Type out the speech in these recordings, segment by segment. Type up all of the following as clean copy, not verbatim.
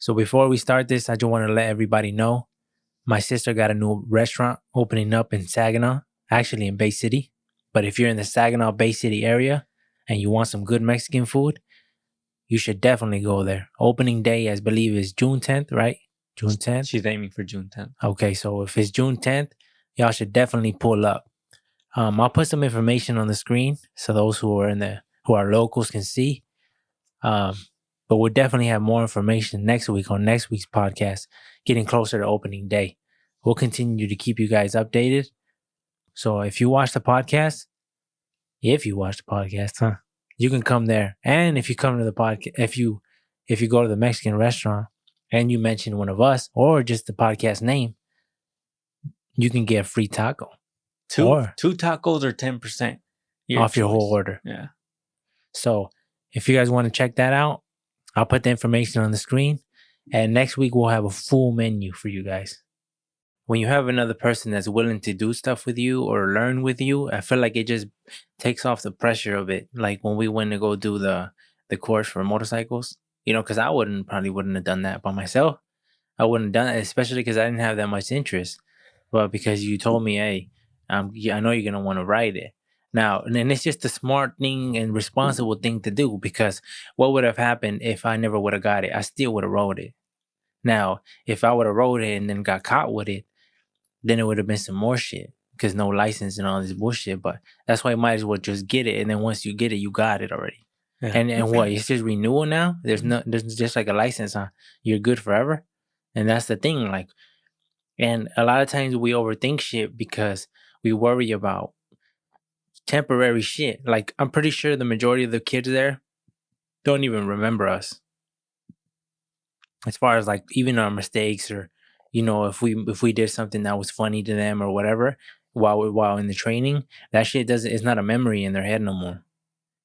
So before we start this, I just want to let everybody know my sister got a new restaurant opening up in Saginaw, actually in Bay City. But if you're in the Saginaw Bay City area and you want some good Mexican food, you should definitely go there. Opening day, I believe, is June 10th, right? June 10th. She's aiming for June 10th. Okay, so if it's June 10th, y'all should definitely pull up. I'll put some information on the screen so those who are locals can see. But we'll definitely have more information next week on next week's podcast, getting closer to opening day. We'll continue to keep you guys updated. So if you watch the podcast, you can come there. And if you come to the podcast, if you go to the Mexican restaurant and you mention one of us or just the podcast name, you can get a free taco. Two tacos or 10% off your whole order. Yeah. So if you guys want to check that out, I'll put the information on the screen. And next week we'll have a full menu for you guys. When you have another person that's willing to do stuff with you or learn with you, I feel like it just takes off the pressure of it. Like when we went to go do the course for motorcycles, because I probably wouldn't have done that by myself. I wouldn't have done it, especially because I didn't have that much interest. But because you told me, hey, I know you're going to want to ride it. Now, and it's just a smart thing and responsible thing to do, because what would have happened if I never would have got it? I still would have rode it. Now, if I would have rode it and then got caught with it, then it would have been some more shit, because no license and all this bullshit. But that's why you might as well just get it. And then once you get it, you got it already. Yeah. And what? It's just renewal now? There's just like a license, huh? You're good forever? And that's the thing. Like, and a lot of times we overthink shit because we worry about temporary shit. Like, I'm pretty sure the majority of the kids there don't even remember us, as far as like even our mistakes, or if we did something that was funny to them or whatever while in the training, that shit it's not a memory in their head no more.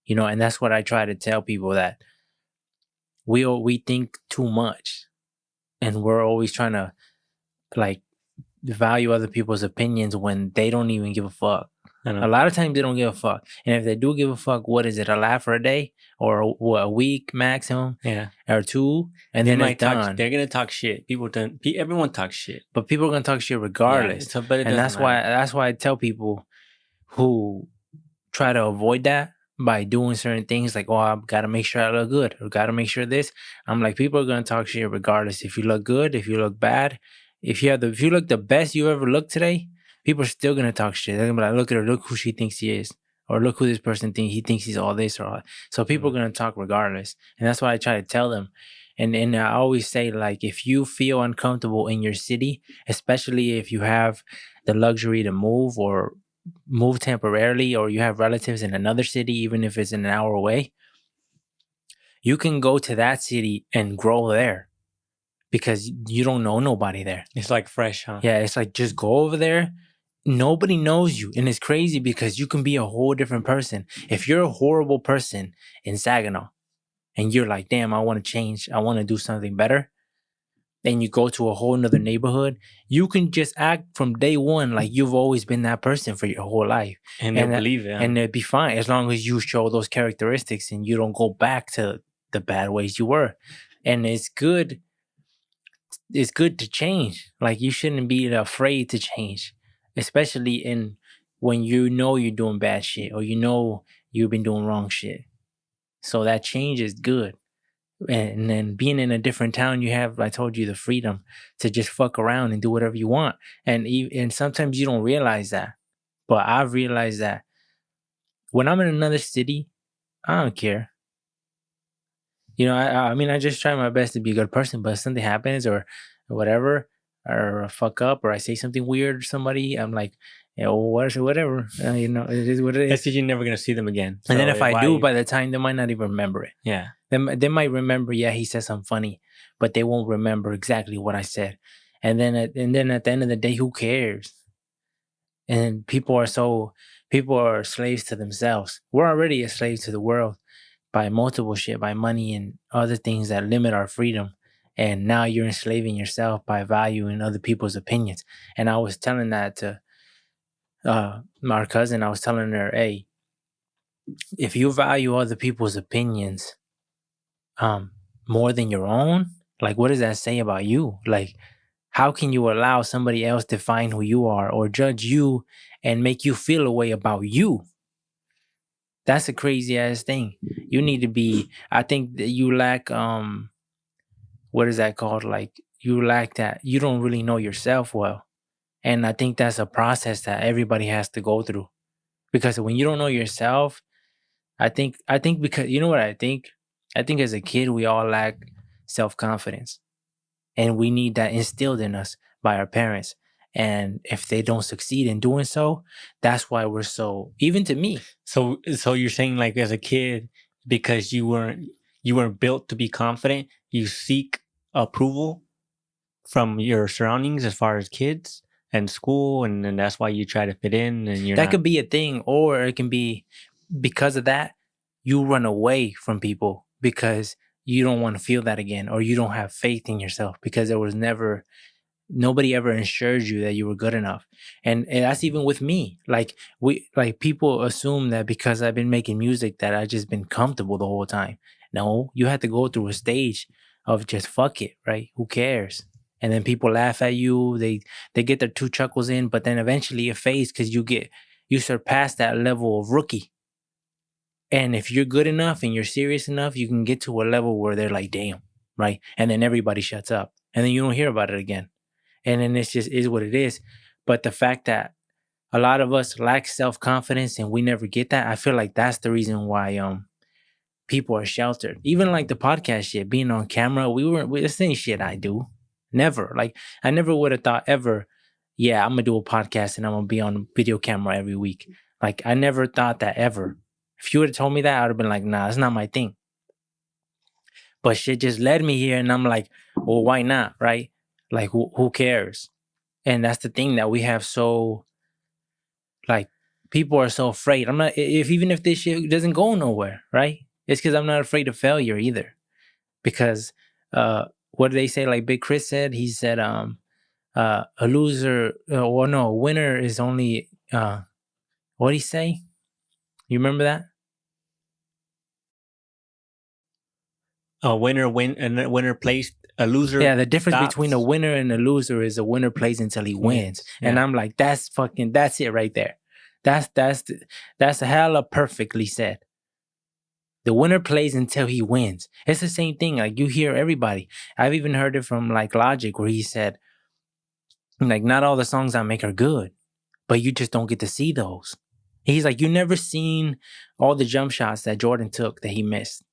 And that's what I try to tell people, that we think too much, and we're always trying to like value other people's opinions when they don't even give a fuck. A lot of times they don't give a fuck. And if they do give a fuck, what is it? A laugh for a day, or a week maximum? Yeah. Or two, and then it's done. They're gonna talk shit. Everyone talks shit. But people are gonna talk shit regardless. Yeah, but that's why I tell people who try to avoid that by doing certain things, like, oh, I've got to make sure I look good, or got to make sure this. I'm like, people are gonna talk shit regardless. If you look good, if you look bad, if you look the best you ever looked today, people are still gonna talk shit. They're gonna be like, look at her, look who she thinks he is, or look who this person thinks he thinks he's all this or all that. So people are gonna talk regardless, and that's what I try to tell them. And I always say, like, if you feel uncomfortable in your city, especially if you have the luxury to move temporarily, or you have relatives in another city, even if it's an hour away, you can go to that city and grow there, because you don't know nobody there. It's like fresh, huh? Yeah, it's like, just go over there. Nobody knows you. And it's crazy because you can be a whole different person. If you're a horrible person in Saginaw and you're like, damn, I want to change, I want to do something better, and you go to a whole nother neighborhood, you can just act from day one like you've always been that person for your whole life. And they'll believe it. And it'd be fine, as long as you show those characteristics and you don't go back to the bad ways you were. And it's good. It's good to change. Like, you shouldn't be afraid to change, especially when you're doing bad shit, or you've been doing wrong shit. So that change is good. And then being in a different town, you have, I told you, the freedom to just fuck around and do whatever you want. And sometimes you don't realize that, but I've realized that when I'm in another city, I don't care. I mean, I just try my best to be a good person, but if something happens or whatever, or I fuck up, or I say something weird to somebody, I'm like, whatever. It is what it is. That's because you're never going to see them again. And then if I do, by the time, they might not even remember it. Yeah. They might remember, yeah, he said something funny, but they won't remember exactly what I said. And then at the end of the day, who cares? And people are slaves to themselves. We're already a slave to the world by multiple shit, by money and other things that limit our freedom. And now you're enslaving yourself by valuing other people's opinions. And I was telling that to our cousin. I was telling her, hey, if you value other people's opinions more than your own, Like, what does that say about you? Like, how can you allow somebody else define who you are or judge you and make you feel a way about you? That's a crazy ass thing. You need to be, I think that you lack, what is that called? Like, you lack that. You don't really know yourself well. And I think that's a process that everybody has to go through. Because when you don't know yourself, I think because you know what I think? I think as a kid we all lack self-confidence. And we need that instilled in us by our parents. And if they don't succeed in doing so, that's why we're so, even to me. So you're saying like as a kid, because you weren't built to be confident, you seek approval from your surroundings as far as kids and school, and then that's why you try to fit in, and That could be a thing, or it can be because of that, you run away from people because you don't want to feel that again, or you don't have faith in yourself because there was nobody ever assured you that you were good enough. And that's even with me. Like people assume that because I've been making music that I just been comfortable the whole time. No, you had to go through a stage of just fuck it, right? Who cares? And then people laugh at you. They get their two chuckles in, but then eventually it fades because you surpass that level of rookie. And if you're good enough and you're serious enough, you can get to a level where they're like, damn, right? And then everybody shuts up. And then you don't hear about it again. And then it's just is what it is. But the fact that a lot of us lack self-confidence and we never get that, I feel like that's the reason why people are sheltered. Even like the podcast shit, being on camera, this ain't shit I do. Never. Like I never would have thought ever, yeah, I'm gonna do a podcast and I'm gonna be on video camera every week. Like I never thought that ever. If you would have told me that, I would have been like, nah, it's not my thing. But shit just led me here and I'm like, well, why not? Right? Like who cares? And that's the thing that we have so, like, people are so afraid. I'm not, even if this shit doesn't go nowhere, right? It's because I'm not afraid of failure either. Because what do they say? Like Big Chris said, he said, a loser, or no, a winner is only, what did he say? You remember that? A winner plays, a loser. Yeah, the difference stops. between a winner and a loser is a winner plays until he wins. Yeah. And I'm like, that's it right there. That's hella perfectly said. The winner plays until he wins. It's the same thing. Like you hear everybody. I've even heard it from like Logic where he said, like, not all the songs I make are good, but you just don't get to see those. He's like, you never seen all the jump shots that Jordan took that he missed.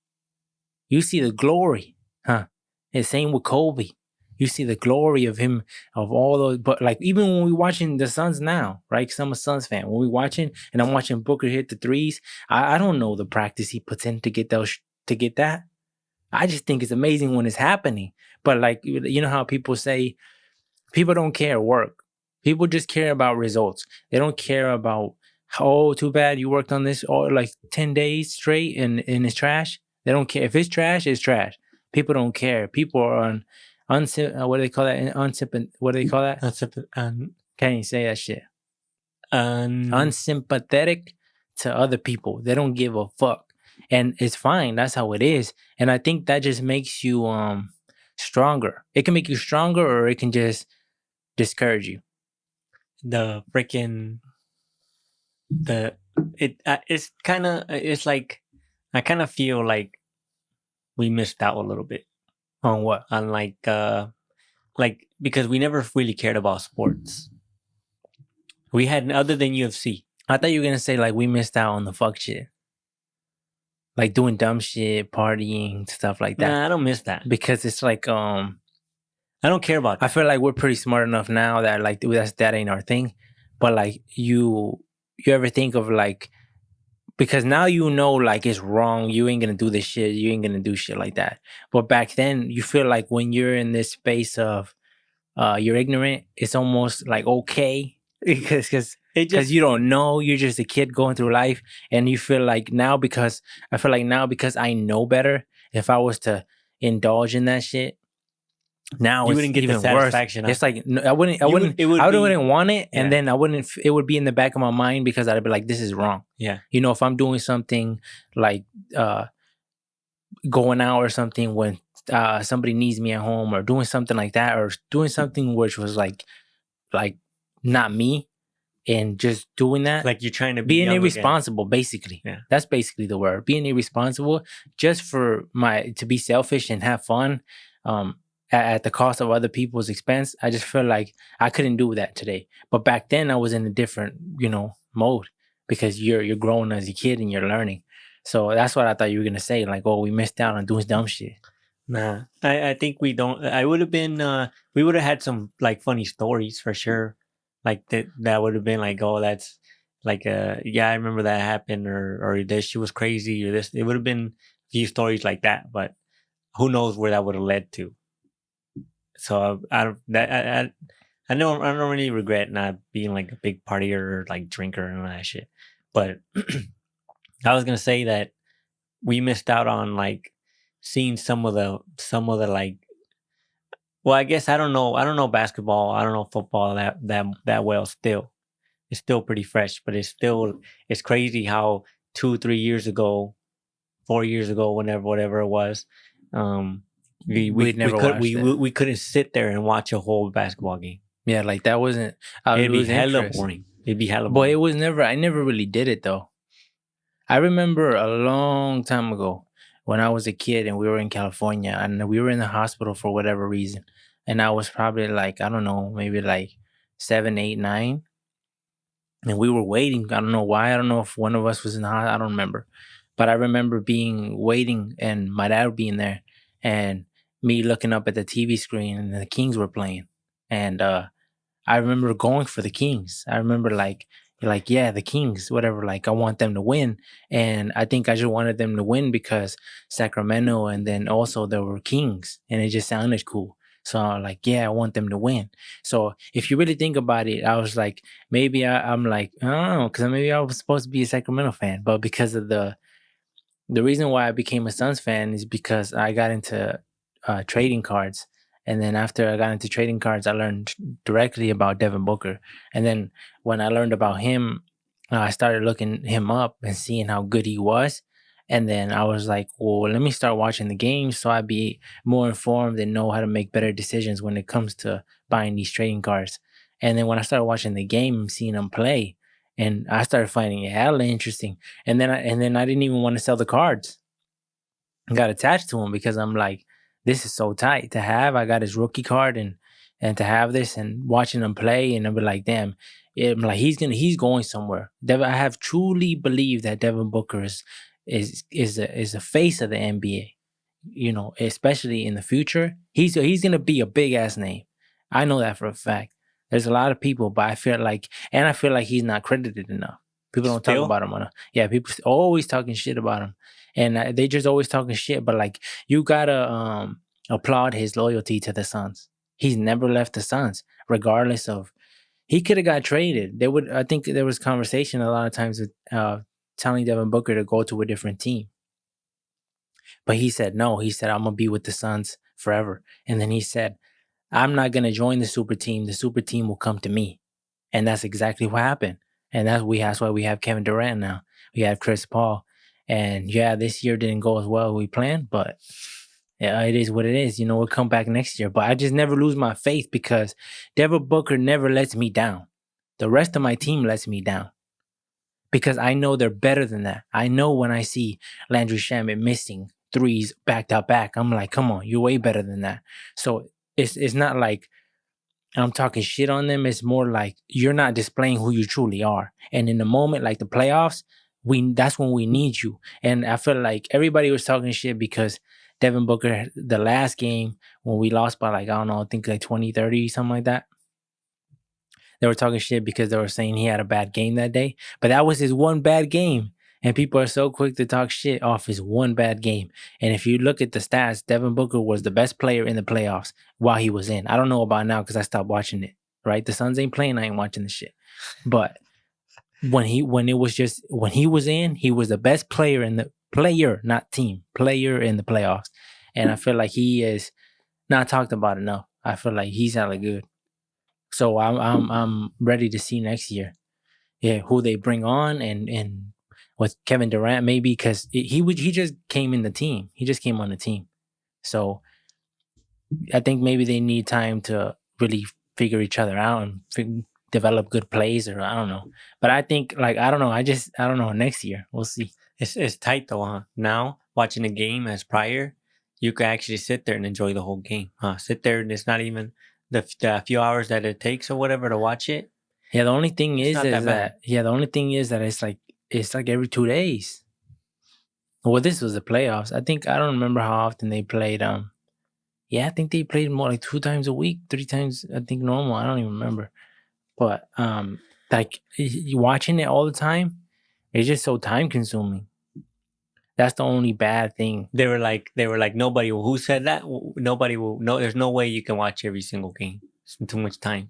You see the glory, huh? And same with Kobe. You see the glory of him, of all those. But like even when we watching the Suns now, right? Because I'm a Suns fan. When we watching and I'm watching Booker hit the threes, I don't know the practice he puts in to get that. I just think it's amazing when it's happening. But like you know how people say, people don't care work. People just care about results. They don't care about, oh, too bad you worked on this all like 10 days straight and it's trash. They don't care. If it's trash, it's trash. People don't care. People are on what do they call that? What do they call that? Can't even say that shit. Unsympathetic to other people. They don't give a fuck. And it's fine. That's how it is. And I think that just makes you stronger. It can make you stronger or it can just discourage you. It's like, I kind of feel like we missed out a little bit. On what? On like because we never really cared about sports. We had, other than UFC. I thought you were gonna say like we missed out on the fuck shit. Like doing dumb shit, partying, stuff like that. Nah, I don't miss that. Because it's like I don't care about that. I feel like we're pretty smart enough now that like that ain't our thing. But like you ever think of like, because now you know like it's wrong, you ain't gonna do this shit, you ain't gonna do shit like that. But back then you feel like when you're in this space of you're ignorant, it's almost like okay because you don't know, you're just a kid going through life, and you feel like now because I know better, if I was to indulge in that shit, now you wouldn't get even the satisfaction. Worse. It's like I wouldn't want it, and then I wouldn't. It would be in the back of my mind because I'd be like, "This is wrong." Yeah, you know, if I'm doing something like going out or something when somebody needs me at home, or doing something like that, or doing something which was like not me, and just doing that, Like you're trying to be being young again. irresponsible, basically. Yeah. That's basically the word. Being irresponsible just for to be selfish and have fun, at the cost of other people's expense. I just feel like I couldn't do that today. But back then I was in a different, mode, because you're growing as a kid and you're learning. So that's what I thought you were gonna say. Like, oh, we missed out on doing dumb shit. Nah, I think we don't. I would have been. We would have had some like funny stories for sure. Like that would have been like, oh, that's like, yeah, I remember that happened, or this shit was crazy, or this. It would have been a few stories like that, but who knows where that would have led to. So I don't that I don't really regret not being like a big partier or like drinker and all that shit. But I was gonna say that we missed out on like seeing some of the like, well, I guess I don't know basketball, I don't know football that well still. It's still pretty fresh, but it's crazy how 2-3 years ago, 4 years ago, whatever it was, We'd never watched it. we couldn't sit there and watch a whole basketball game. Yeah, like that wasn't. It'd be lose hella interest. boring. It'd be hella Boy, boring. it was never. I never really did it though. I remember a long time ago when I was a kid and we were in California and we were in the hospital for whatever reason, and I was probably like, I don't know, maybe like 7, 8, 9, and we were waiting. I don't know why. I don't know if one of us was in the hospital. I don't remember, but I remember being waiting and my dad being there and me looking up at the TV screen and the Kings were playing, and I remember going for the Kings. I remember like yeah, the Kings, whatever. Like I want them to win, and I think I just wanted them to win because Sacramento, and then also there were Kings, and it just sounded cool. So I was like, yeah, I want them to win. So if you really think about it, I was like, maybe I'm like, I don't know, because maybe I was supposed to be a Sacramento fan, but because of the reason why I became a Suns fan is because I got into trading cards. And then after I got into trading cards, I learned directly about Devin Booker. And then when I learned about him, I started looking him up and seeing how good he was. And then I was like, well, let me start watching the games so I'd be more informed and know how to make better decisions when it comes to buying these trading cards. And then when I started watching the game, seeing him play, and I started finding it hella interesting. And then I didn't even want to sell the cards. I got attached to him because I'm like, this is so tight to have. I got his rookie card, and to have this and watching him play, and I'll be like, damn, I'm like, he's going somewhere. I have truly believed that Devin Booker is a face of the NBA. Especially in the future, he's gonna be a big ass name. I know that for a fact. There's a lot of people, but I feel like he's not credited enough. People don't talk about him enough. Yeah, people always talking shit about him, and they just always talking shit. But like, you gotta applaud his loyalty to the Suns. He's never left the Suns, regardless of. He could have got traded. I think there was conversation a lot of times with telling Devin Booker to go to a different team, but he said no. He said, I'm gonna be with the Suns forever. And then he said, I'm not gonna join the super team. The super team will come to me, and that's exactly what happened. And that's why we have Kevin Durant now. We have Chris Paul. And yeah, this year didn't go as well as we planned, but yeah, it is what it is. We'll come back next year. But I just never lose my faith because Devin Booker never lets me down. The rest of my team lets me down because I know they're better than that. I know when I see Landry Shamet missing threes back to back, I'm like, come on, you're way better than that. So it's not like I'm talking shit on them. It's more like you're not displaying who you truly are. And in the moment, like the playoffs, that's when we need you. And I feel like everybody was talking shit because Devin Booker, the last game when we lost by like, I don't know, I think like 20, 30, something like that. They were talking shit because they were saying he had a bad game that day. But that was his one bad game. And people are so quick to talk shit off his one bad game. And if you look at the stats, Devin Booker was the best player in the playoffs while he was in. I don't know about now because I stopped watching it. Right? The Suns ain't playing. I ain't watching the shit. But when he was in, he was the best player in the player, not team, player in the playoffs. And I feel like he is not talked about enough. I feel like he's hella good. So I'm ready to see next year. Yeah, who they bring on and with Kevin Durant maybe because he just came in the team. He just came on the team. So I think maybe they need time to really figure each other out and develop good plays, or I don't know. But I think like I don't know. I don't know. Next year we'll see. It's tight though, huh? Now watching a game as prior, you can actually sit there and enjoy the whole game, huh? Sit there and it's not even the few hours that it takes or whatever to watch it. Yeah, the only thing It's is not that bad. the only thing is that it's like every 2 days. Well, this was the playoffs. I think I don't remember how often they played. Yeah, I think they played more like 2 times a week, 3 times. I think normal. I don't even remember. But like you watching it all the time, it's just so time consuming. That's the only bad thing. They were like nobody. Who said that? Nobody will. No, there's no way you can watch every single game. It's too much time.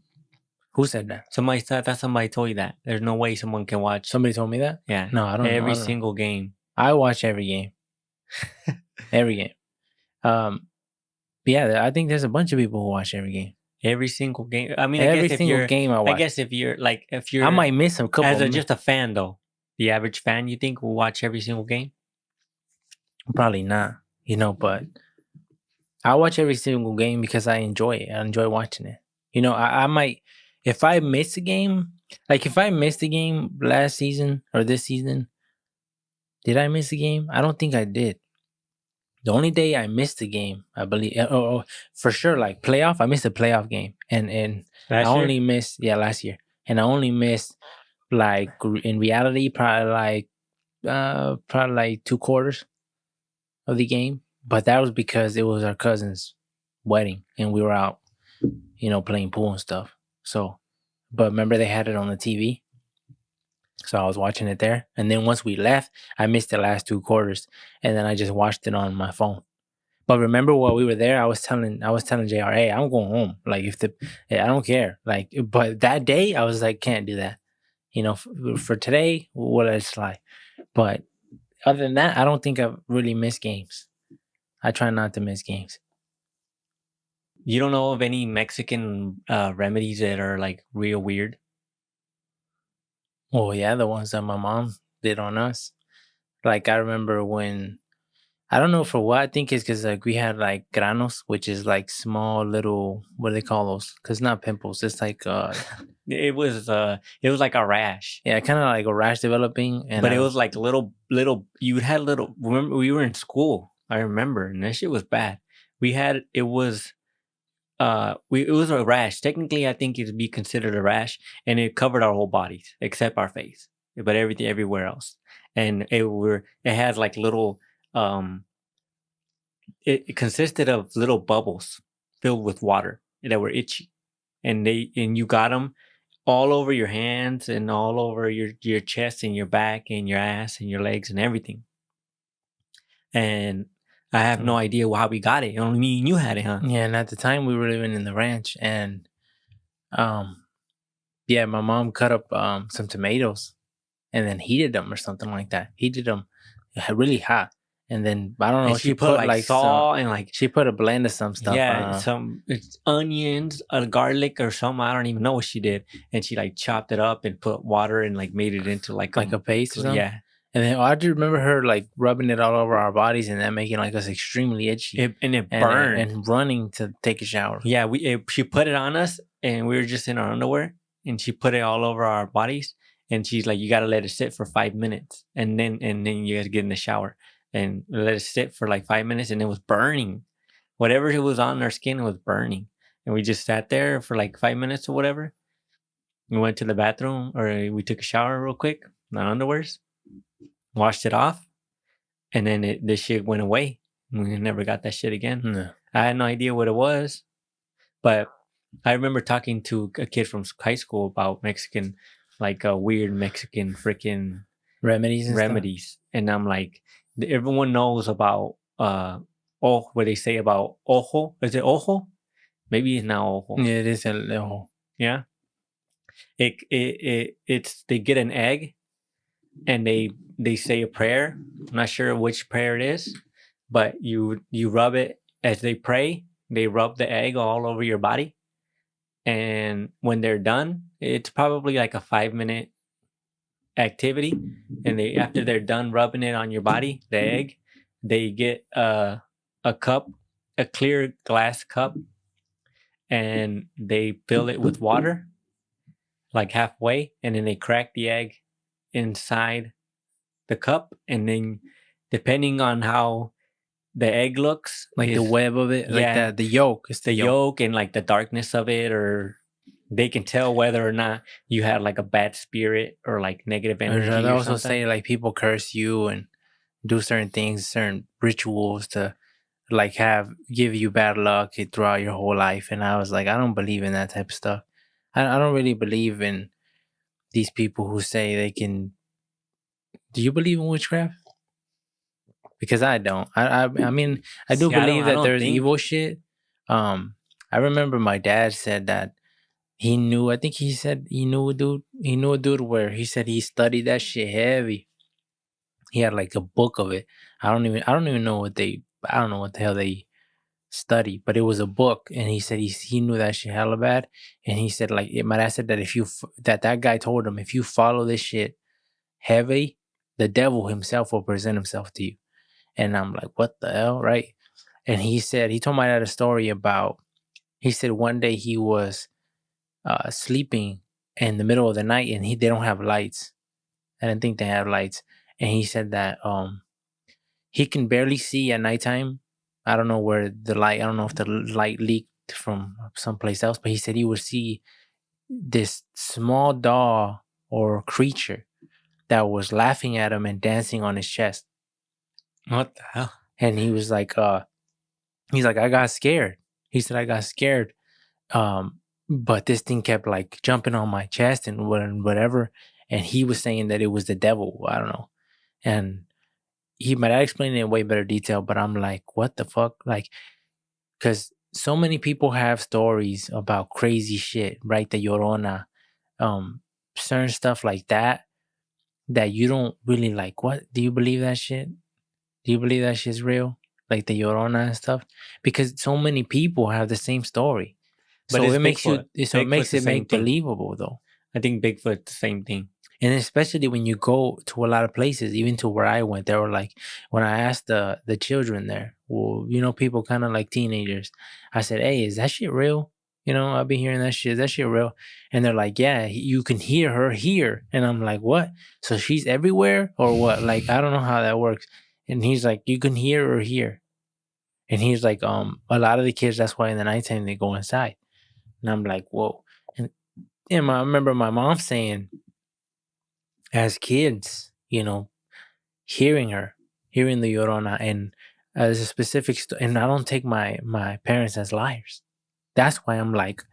Who said that? Somebody said that. Somebody told you that. There's no way someone can watch. Somebody told me that. Yeah. No, I don't know. Every single game. I watch every game. Every game. Yeah, I think there's a bunch of people who watch every game. Every single game. I mean, every single game I watch. I guess if you're, I might miss a couple. As just a fan though, the average fan, you think will watch every single game? Probably not. But I watch every single game because I enjoy it. I enjoy watching it. I might, if I miss a game, like if I missed a game last season or this season, did I miss a game? I don't think I did. The only day I missed a game, I believe, for sure, like playoff, I missed a playoff game, and I only missed last year, and I only missed like in reality probably like 2 quarters of the game, but that was because it was our cousin's wedding and we were out, playing pool and stuff. So, but remember they had it on the TV, so I was watching it there. And then once we left, I missed the last 2 quarters, and then I just watched it on my phone. But remember while we were there, I was telling JR, hey, I'm going home. Like I don't care. Like, but that day I was like, can't do that. For today, what it's like. But other than that, I don't think I've really missed games. I try not to miss games. You don't know of any Mexican remedies that are like real weird? Oh yeah, the ones that my mom did on us. Like I remember when, I don't know for what, I think it's because like we had like granos, which is like small little, what do they call those? Because not pimples, it's like it was like a rash. Yeah, kind of like a rash developing, but it was like little. You had little. Remember, we were in school. I remember, and that shit was bad. It was a rash. Technically, I think it'd be considered a rash, and it covered our whole bodies except our face, but everything everywhere else. And it had like little. It consisted of little bubbles filled with water that were itchy, and you got them all over your hands and all over your chest and your back and your ass and your legs and everything. And I have no idea how we got it. Only me and you had it, huh? Yeah, and at the time we were living in the ranch, and yeah, my mom cut up some tomatoes and then heated them or something like that. Heated them really hot. And then I don't know. She put like salt and like she put a blend of some stuff. Yeah, some onions, garlic or something. I don't even know what she did. And she like chopped it up and put water and like made it into like a paste. Or something? Yeah. And then I do remember her like rubbing it all over our bodies and that making like us extremely itchy. It burned and running to take a shower. Yeah, she put it on us and we were just in our underwear and she put it all over our bodies and she's like, you got to let it sit for 5 minutes and then you guys get in the shower. And let it sit for like 5 minutes and it was burning. Whatever it was on our skin was burning. And we just sat there for like 5 minutes or whatever. We went to the bathroom or we took a shower real quick, not underwears, washed it off. And then this shit went away. We never got that shit again. No. I had no idea what it was. But I remember talking to a kid from high school about Mexican, like weird Mexican freaking remedies. And I'm like, everyone knows about what they say about ojo. Is it ojo? Maybe it's now ojo. Yeah, it is el ojo. Yeah. It's they get an egg and they say a prayer. I'm not sure which prayer it is, but you rub it as they pray. They rub the egg all over your body. And when they're done, it's probably like a 5-minute activity, and after they're done rubbing it on your body, the egg, they get a cup a clear glass cup and they fill it with water, like halfway, and then they crack the egg inside the cup, and then depending on how the egg looks, Like the web of it, like yeah, the yolk. It's the yolk and like the darkness of it, or they can tell whether or not you had like a bad spirit or like negative Or energy they or also something. say like people curse you and do certain things, certain rituals to like give you bad luck throughout your whole life. And I was like, I don't believe in that type of stuff. I don't really believe in these people who say they can. Do you believe in witchcraft? Because I don't. I mean, I do See, believe I that don't there's think. evil shit. I remember my dad said that he knew. I think he said he knew a dude. He knew a dude where he said he studied that shit heavy. He had like a book of it. I don't even know what they. I don't know what the hell they study, but it was a book, and he said he knew that shit hella bad, and he said like my dad said that if you that guy told him if you follow this shit heavy, the devil himself will present himself to you. And I'm like, what the hell, right? And he said he told my dad a story about. He said one day he was sleeping in the middle of the night, and they don't have lights. I didn't think they have lights, and he said that he can barely see at nighttime. I don't know where the light. I don't know if the light leaked from someplace else, but he said he would see this small doll or creature that was laughing at him and dancing on his chest. What the hell? And he was like, he's like, I got scared. He said I got scared. But this thing kept like jumping on my chest and whatever. And he was saying that it was the devil. I don't know. And he might explain it in way better detail, but I'm like, what the fuck? Like, because so many people have stories about crazy shit, right? The Llorona, um, certain stuff like that, that you don't really like. What do you believe that shit? Do you believe that shit's real? Like the Llorona and stuff? Because so many people have the same story. But So it's it makes Bigfoot. it Bigfoot's makes the it same make thing. believable though. I think Bigfoot's the same thing. And especially when you go to a lot of places, even to where I went, they were like, when I asked the children there, well, people kind of like teenagers, I said, hey, is that shit real? I've been hearing that shit. Is that shit real? And they're like, yeah, you can hear her here. And I'm like, what? So she's everywhere or what? Like, I don't know how that works. And he's like, you can hear her here. And he's like, a lot of the kids, that's why in the nighttime they go inside. And I'm like, whoa. And I remember my mom saying, as kids, hearing her, hearing the Llorona, and as a specific, and I don't take my parents as liars. That's why I'm like,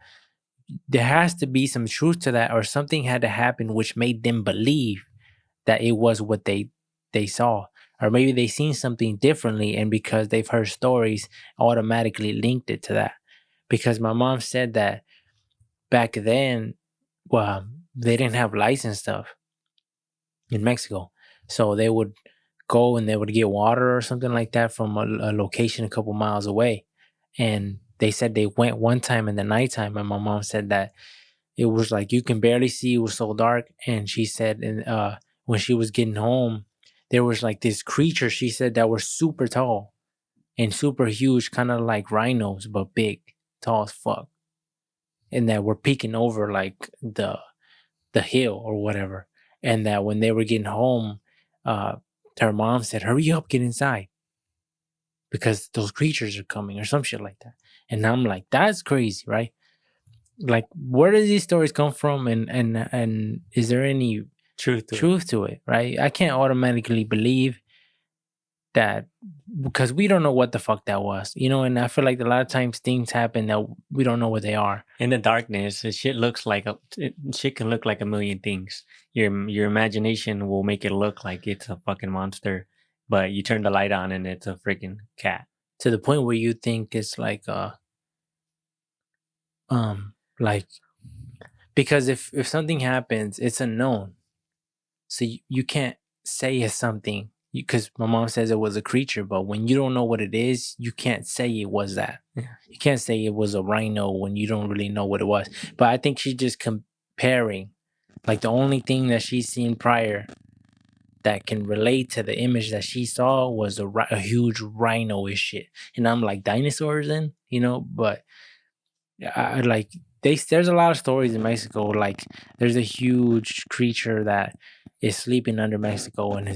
there has to be some truth to that, or something had to happen which made them believe that it was what they saw, or maybe they seen something differently, and because they've heard stories, automatically linked it to that. Because my mom said that back then, well, they didn't have lights and stuff in Mexico. So they would go and they would get water or something like that from a location a couple miles away. And they said they went one time in the nighttime, and my mom said that it was like you can barely see, it was so dark. And she said, and when she was getting home, there was like this creature, she said, that was super tall and super huge, kind of like rhinos, but big, tall as fuck. And that were peeking over like the hill or whatever. And that when they were getting home, uh, her mom said, hurry up, get inside because those creatures are coming or some shit like that. And I'm like, that's crazy, right? Like, where do these stories come from? And is there any truth to it, right? I can't automatically believe that because we don't know what the fuck that was, and I feel like a lot of times things happen that we don't know what they are. In the darkness, shit can look like a million things. Your imagination will make it look like it's a fucking monster, but you turn the light on and it's a freaking cat. To the point where you think it's like like, because if something happens, it's unknown, so you can't say it's something, because my mom says it was a creature, but when you don't know what it is, you can't say it was that. Yeah. You can't say it was a rhino when you don't really know what it was. But I think she's just comparing, like the only thing that she's seen prior that can relate to the image that she saw was a huge rhino-ish shit. And I'm like, dinosaurs then, but I like there's a lot of stories in Mexico. Like there's a huge creature that is sleeping under Mexico and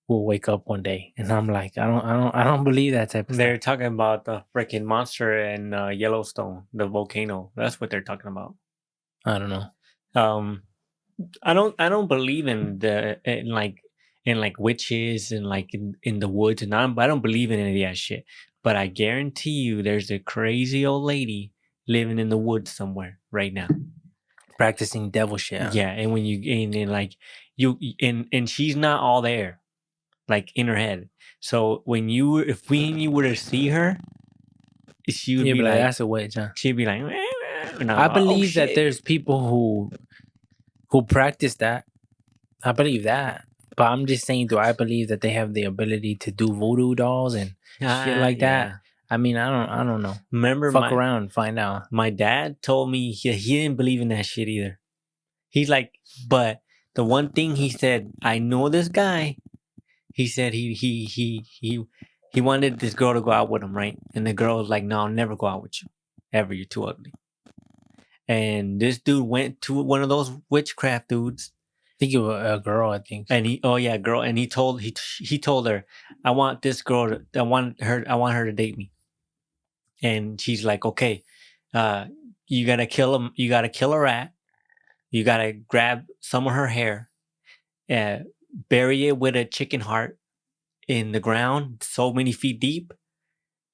will wake up one day. And I'm like, I don't believe that type of They're stuff. talking about the freaking monster in Yellowstone, the volcano. That's what they're talking about. I don't know. I don't believe in like witches and like in the woods, and I don't believe in any of that shit. But I guarantee you, there's a crazy old lady living in the woods somewhere right now. Practicing devil shit. Huh? Yeah, and when and like you and she's not all there, like in her head. So if you were to see her, she would be like, that's a witch, huh? she'd be like, I believe that there's people who practice that. I believe that. But I'm just saying, do I believe that they have the ability to do voodoo dolls and shit like that? I mean, I don't know. Remember, fuck around and find out. My dad told me he didn't believe in that shit either. He's like, but the one thing he said, I know this guy. He said he wanted this girl to go out with him, right? And the girl was like, no, I'll never go out with you. Ever, you're too ugly. And this dude went to one of those witchcraft dudes. I think it was a girl, I think. And girl. And he told her, I want this girl I want her to date me. And she's like, okay, you gotta kill him. You gotta kill a rat. You gotta grab some of her hair, bury it with a chicken heart in the ground, so many feet deep,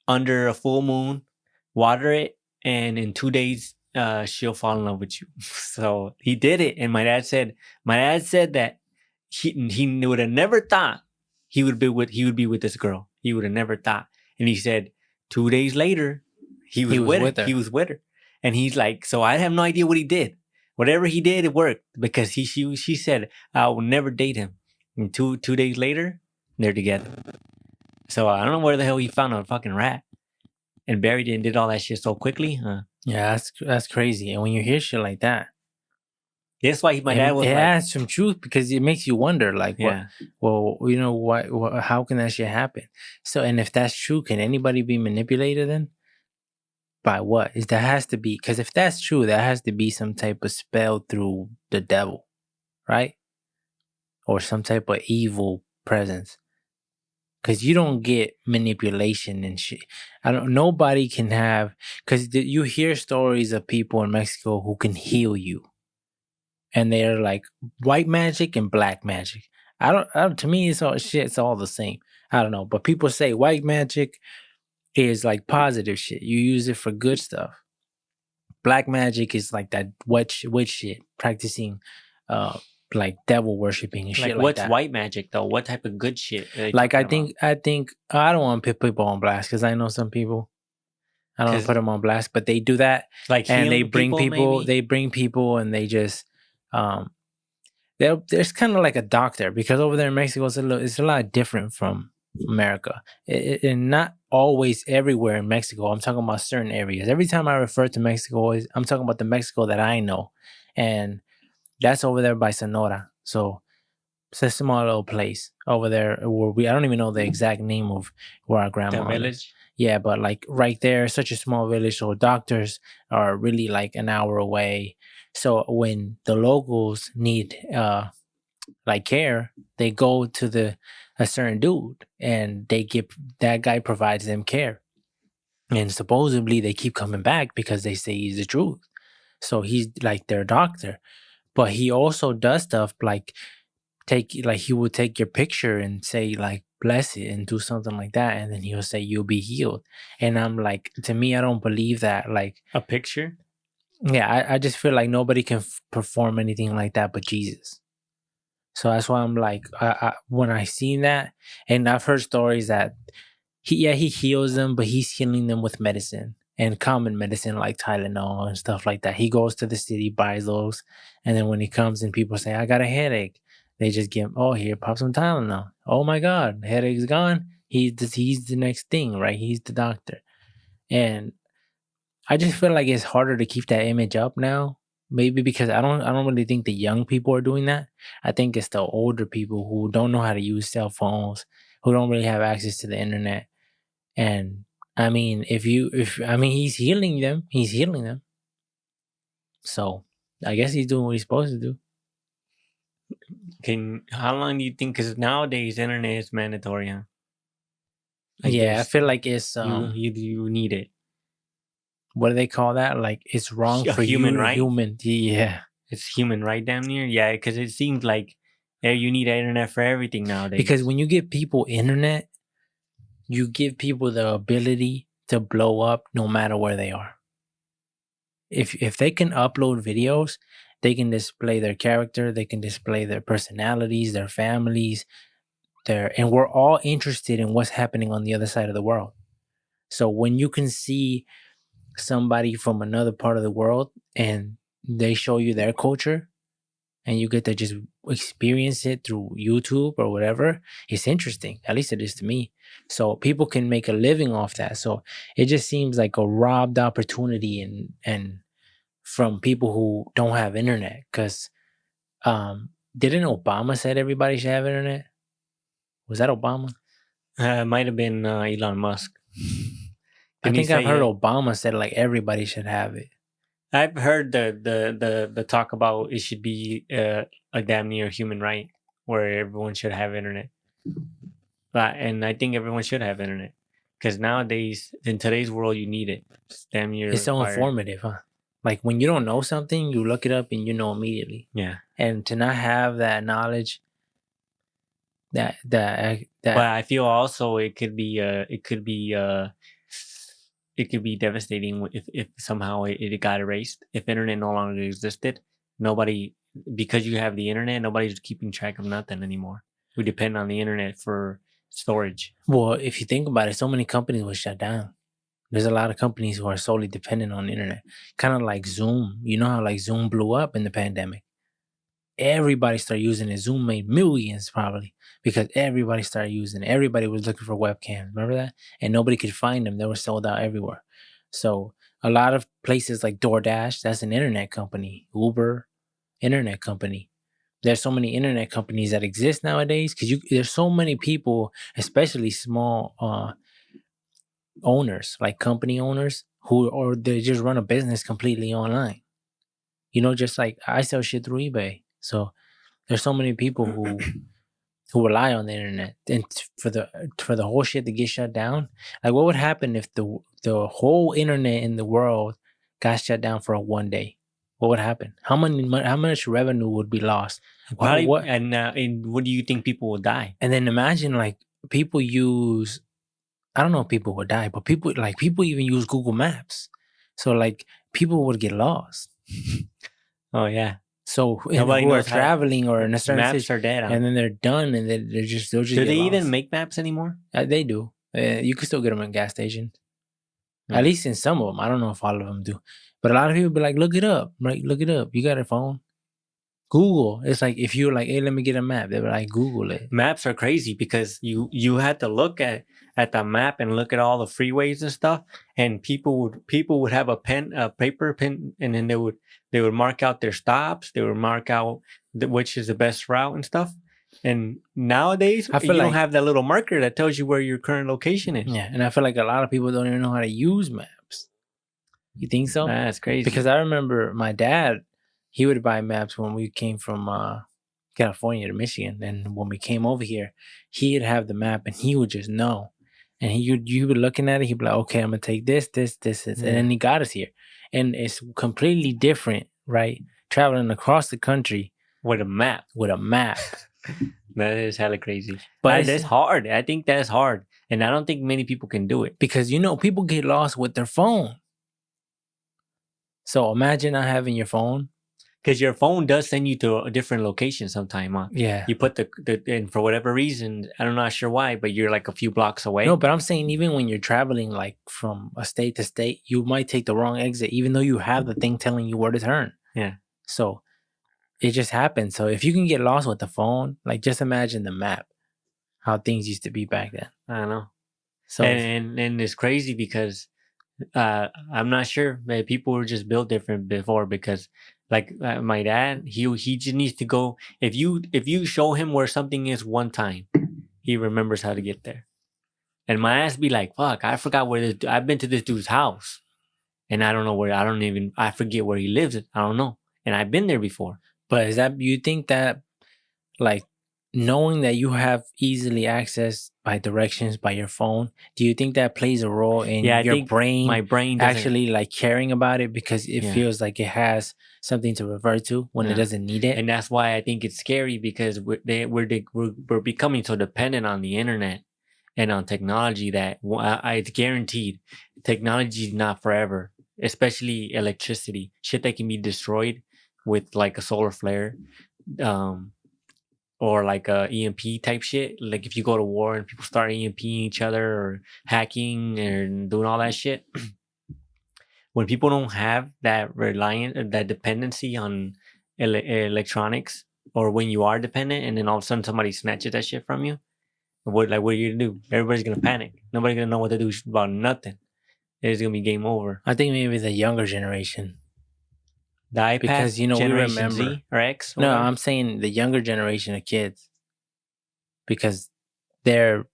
under a full moon, water it, and in 2 days, she'll fall in love with you. So he did it, and my dad said that he would have never thought he would be with this girl. He would have never thought, and he said 2 days later, he was with her. He was with her, and he's like, so I have no idea what he did. Whatever he did, it worked because she said I will never date him. And 2 days later, they're together. So I don't know where the hell he found a fucking rat and buried it and did all that shit so quickly. Yeah, that's crazy. And when you hear shit like that, that's why my dad was it like, adds some truth because it makes you wonder, like, yeah. what, how can that shit happen? So, and if that's true, can anybody be manipulated then? By what? That has to be, because if that's true, that has to be some type of spell through the devil, right? Or some type of evil presence. Because you don't get manipulation and shit. Nobody can have, because you hear stories of people in Mexico who can heal you. And they're like white magic and black magic. To me, it's all the same. I don't know. But people say white magic is like positive shit. You use it for good stuff. Black magic is like that witch shit, practicing like devil worshipping and shit like that. What's white magic though? What type of good shit? Like I think I don't want to put people on blast because I know some people. I don't want to put them on blast, but they do that. Like, and they bring people. They bring people, and they just there's kind of like a doctor, because over there in Mexico it's a lot different from America. And not always everywhere in Mexico. I'm talking about certain areas. Every time I refer to Mexico, I'm talking about the Mexico that I know, and that's over there by Sonora. So it's a small little place over there where I don't even know the exact name of where our grandma village. Yeah, but like right there, such a small village. So doctors are really like an hour away. So when the locals need like care, they go to a certain dude, and that guy provides them care. And supposedly they keep coming back because they say he's the truth. So he's like their doctor. But he also does stuff like he would take your picture and say like bless it and do something like that, and then he'll say you'll be healed. And I'm like, to me, I don't believe that. Like a picture. Yeah, I just feel like nobody can perform anything like that but Jesus. So that's why I'm like, when I seen that, and I've heard stories that he heals them, but he's healing them with medicine and common medicine like Tylenol and stuff like that. He goes to the city, buys those, and then when he comes and people say, I got a headache, they just give him, oh, here, pop some Tylenol. Oh my God, headache's gone. He's the next thing, right? He's the doctor. And I just feel like it's harder to keep that image up now Maybe because I don't really think the young people are doing that. I think it's the older people who don't know how to use cell phones, who don't really have access to the internet. And I mean, if he's healing them. He's healing them. So I guess he's doing what he's supposed to do. How long do you think? Because nowadays internet is mandatory, huh? Yeah, I feel like it's you need it. What do they call that? Like it's wrong for human you, right? Human, yeah. It's human right, damn near. Yeah, because it seems like you need internet for everything nowadays. Because when you give people internet, you give people the ability to blow up no matter where they are. If they can upload videos, they can display their character, they can display their personalities, their families, and we're all interested in what's happening on the other side of the world. So when you can see somebody from another part of the world and they show you their culture and you get to just experience it through YouTube or whatever, it's interesting. At least it is to me. So people can make a living off that. So it just seems like a robbed opportunity and from people who don't have internet. Because didn't Obama said everybody should have internet? Was that Obama? It might have been Elon Musk. I think I've heard Obama said like everybody should have it. I've heard the talk about it should be a damn near human right where everyone should have internet. And I think everyone should have internet because nowadays in today's world you need it. It's damn near. It's so informative, huh? Like when you don't know something, you look it up and you know immediately. Yeah. And to not have that knowledge, that. But I feel also it could be devastating if somehow it got erased. If internet no longer existed, because you have the internet, nobody's keeping track of nothing anymore. We depend on the internet for storage. Well, if you think about it, so many companies were shut down. There's a lot of companies who are solely dependent on the internet. Kind of like Zoom. You know how like Zoom blew up in the pandemic? Everybody started using it. Zoom made millions probably because everybody started using it. Everybody was looking for webcams. Remember that? And nobody could find them. They were sold out everywhere. So a lot of places like DoorDash, that's an internet company. Uber, internet company. There's so many internet companies that exist nowadays because there's so many people, especially small owners, like company owners, or they just run a business completely online. You know, just like I sell shit through eBay. So there's so many people who rely on the internet, and for the whole shit to get shut down. Like, what would happen if the whole internet in the world got shut down for one day? What would happen? How much revenue would be lost? And what do you think people will die? And then imagine like people use. I don't know if people would die, but people even use Google Maps. So like people would get lost. Oh yeah. So who are traveling or in a certain maps are dead, and then they're done, and they'll just do they even make maps anymore? They do. You can still get them in gas stations. At least in some of them. I don't know if all of them do, but a lot of people be like, "Look it up, right? Look it up. You got a phone." Google. It's like if you're like, "Hey, let me get a map," they were like, "Google it." Maps are crazy because you had to look at the map and look at all the freeways and stuff, and people would have a paper pen, and then they would mark out their stops. They would mark out which is the best route and stuff. And nowadays, you don't have that little marker that tells you where your current location is. Yeah, and I feel like a lot of people don't even know how to use maps. You think so? That's crazy. Because I remember my dad, he would buy maps when we came from California to Michigan. And when we came over here, he'd have the map and he would just know. And you were looking at it, he'd be like, okay, I'm going to take this. And then he got us here. And it's completely different, right? Traveling across the country. With a map. That is hella crazy. But that's hard. I think that's hard. And I don't think many people can do it. Because, people get lost with their phone. So imagine not having your phone. Because your phone does send you to a different location sometime, huh? Yeah. You put and for whatever reason, I'm not sure why, but you're like a few blocks away. No, but I'm saying even when you're traveling like from a state to state, you might take the wrong exit, even though you have the thing telling you where to turn. Yeah. So it just happens. So if you can get lost with the phone, like just imagine the map, how things used to be back then. I don't know. So and it's crazy because I'm not sure. Maybe people were just built different before because, like my dad, he just needs to go. If you show him where something is one time, he remembers how to get there. And my ass be like, "Fuck, I forgot where this. I've been to this dude's house, and I don't know where. I forget where he lives. I don't know. And I've been there before. But is that you think that like knowing that you have easily access by directions by your phone, do you think that plays a role in Yeah, I your think brain my brain doesn't. actually like caring about it because it Yeah. feels like it has something to revert to when it Yeah. doesn't need it? And that's why I think it's scary because we're becoming so dependent on the internet and on technology that it's guaranteed technology is not forever, especially electricity, shit that can be destroyed with like a solar flare, or like a EMP type shit. Like if you go to war and people start EMPing each other or hacking and doing all that shit. When people don't have that dependency on electronics, or when you are dependent and then all of a sudden somebody snatches that shit from you, what are you gonna do? Everybody's gonna panic. Nobody's gonna know what to do about nothing. It's gonna be game over. I think maybe the younger generation. The iPad Because, you know, we generation remember. Z or X. No, I'm saying the younger generation of kids. Because they're,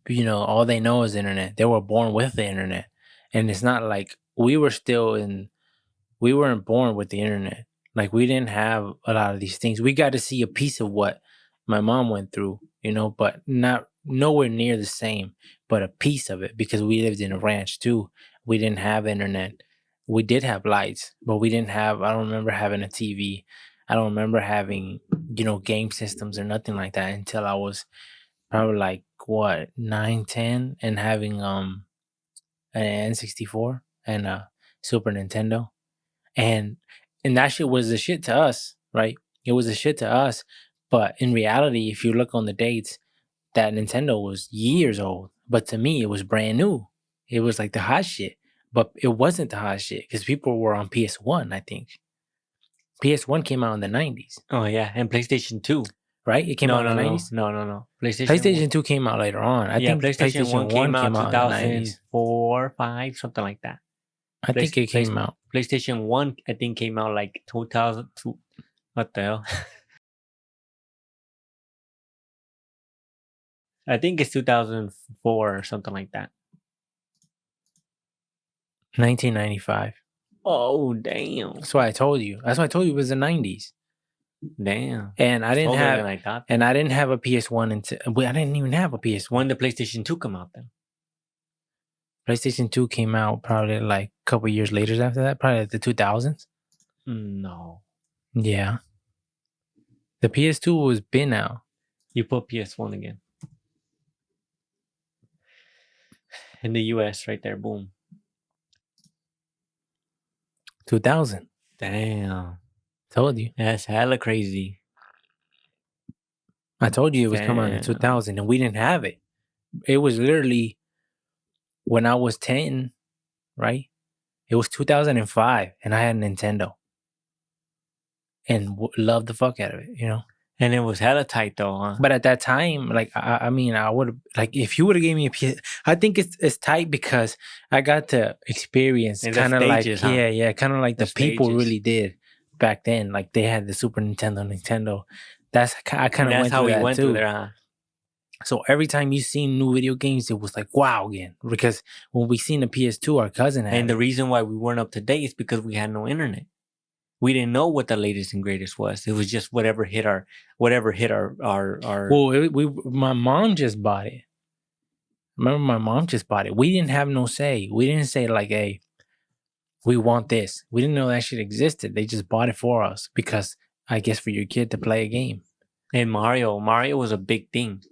you know, all they know is internet. They were born with the internet. And it's not like we weren't born with the internet. Like we didn't have a lot of these things. We got to see a piece of what my mom went through, you know, but not nowhere near the same, but a piece of it because we lived in a ranch too. We didn't have internet. We did have lights, but we didn't have, I don't remember having a TV. I don't remember having, you know, game systems or nothing like that until I was probably like what 9, 10, and having an N64 and a Super Nintendo. And that shit was the shit to us, right? It was the shit to us. But in reality, if you look on the dates, that Nintendo was years old. But to me, it was brand new. It was like the hot shit. But it wasn't the hot shit because people were on PS1, I think. PS1 came out in the 90s. Oh yeah, and PlayStation 2. Right? It came out in the 90s? No. PlayStation 2 came out later on. I think PlayStation 1 came out in the 90s. 2004, 5, something like that. I think it came out. PlayStation 1, I think, came out like 2002. What the hell? I think it's 2004 or something like that. 1995. Oh, damn. That's why I told you. That's why I told you it was the 90s. Damn. And I didn't Older have than I thought. and I didn't have a PS1 until I didn't even have a PS1. When did the PlayStation 2 come out then? PlayStation 2 came out probably like a couple years later after that, probably like the 2000s. No. Yeah. The PS2 was been out. You put PS1 again. In the US, right there, boom. 2000. Damn. Told you. That's hella crazy. I told you it was coming out in 2000 and we didn't have it. It was literally when I was 10, right? It was 2005 and I had a Nintendo. And loved the fuck out of it, you know? And it was hella tight though, huh? But at that time, like, I mean, I would have, like, if you would have gave me a PS, I think it's tight because I got to experience kind of like, huh? yeah, kind of like the people stages. really did back then. Like, they had the Super Nintendo. I kind of went how through we that went too. through there, huh? So every time you seen new video games, it was like, wow again. Because when we seen the PS2, our cousin had And the it. reason why we weren't up to date is because we had no internet. We didn't know what the latest and greatest was. It was just whatever hit our. Well, my mom just bought it. Remember, my mom just bought it. We didn't have no say. We didn't say like, hey, we want this. We didn't know that shit existed. They just bought it for us because I guess for your kid to play a game. And Mario was a big thing.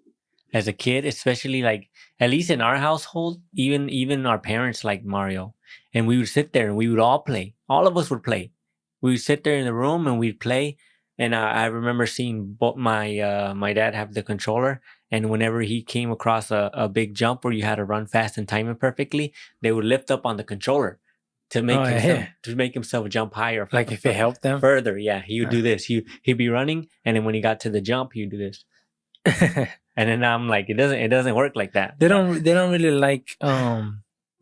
As a kid, especially like at least in our household, even our parents liked Mario. And we would sit there and we would all play. All of us would play. We would sit there in the room and we'd play. And I remember seeing my dad have the controller. And whenever he came across a big jump where you had to run fast and time it perfectly, they would lift up on the controller to make himself jump higher. Like if it helped them further, yeah, he would do this. He'd be running, and then when he got to the jump, he'd do this. And then I'm like, it doesn't work like that. They don't really like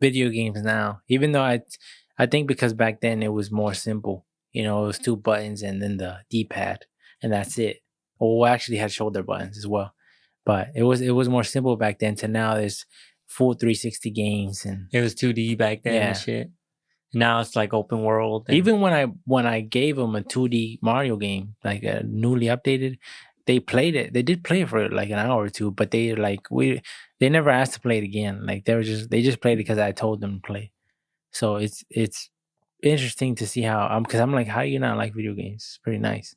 video games now. Even though I think because back then it was more simple. You know, it was 2 buttons and then the D-pad, and that's it. Well, we actually had shoulder buttons as well, but it was more simple back then. To now, there's full 360 games, and It was 2D back then Yeah. and shit. Now it's like open world. And even when I gave them a 2D Mario game, like a newly updated, they played it. They did play it for like an hour or two, but they they never asked to play it again. Like they just played it because I told them to play. So it's interesting to see how because I'm like, how do you not like video games? It's pretty nice.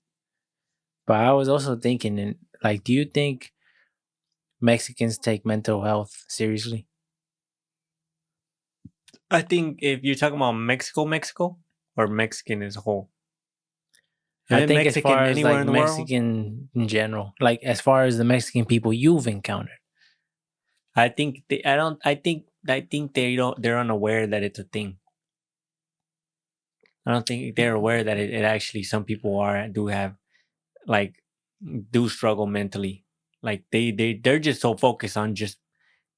But I was also thinking, and like, do you think Mexicans take mental health seriously? I think if you're talking about Mexico, or Mexican as a whole. I If think Mexican as far as anywhere like in the world, Mexican in general, like as far as the Mexican people you've encountered. I think I think they're unaware that it's a thing. I don't think they're aware that it actually some people do have like do struggle mentally. Like they're just so focused on just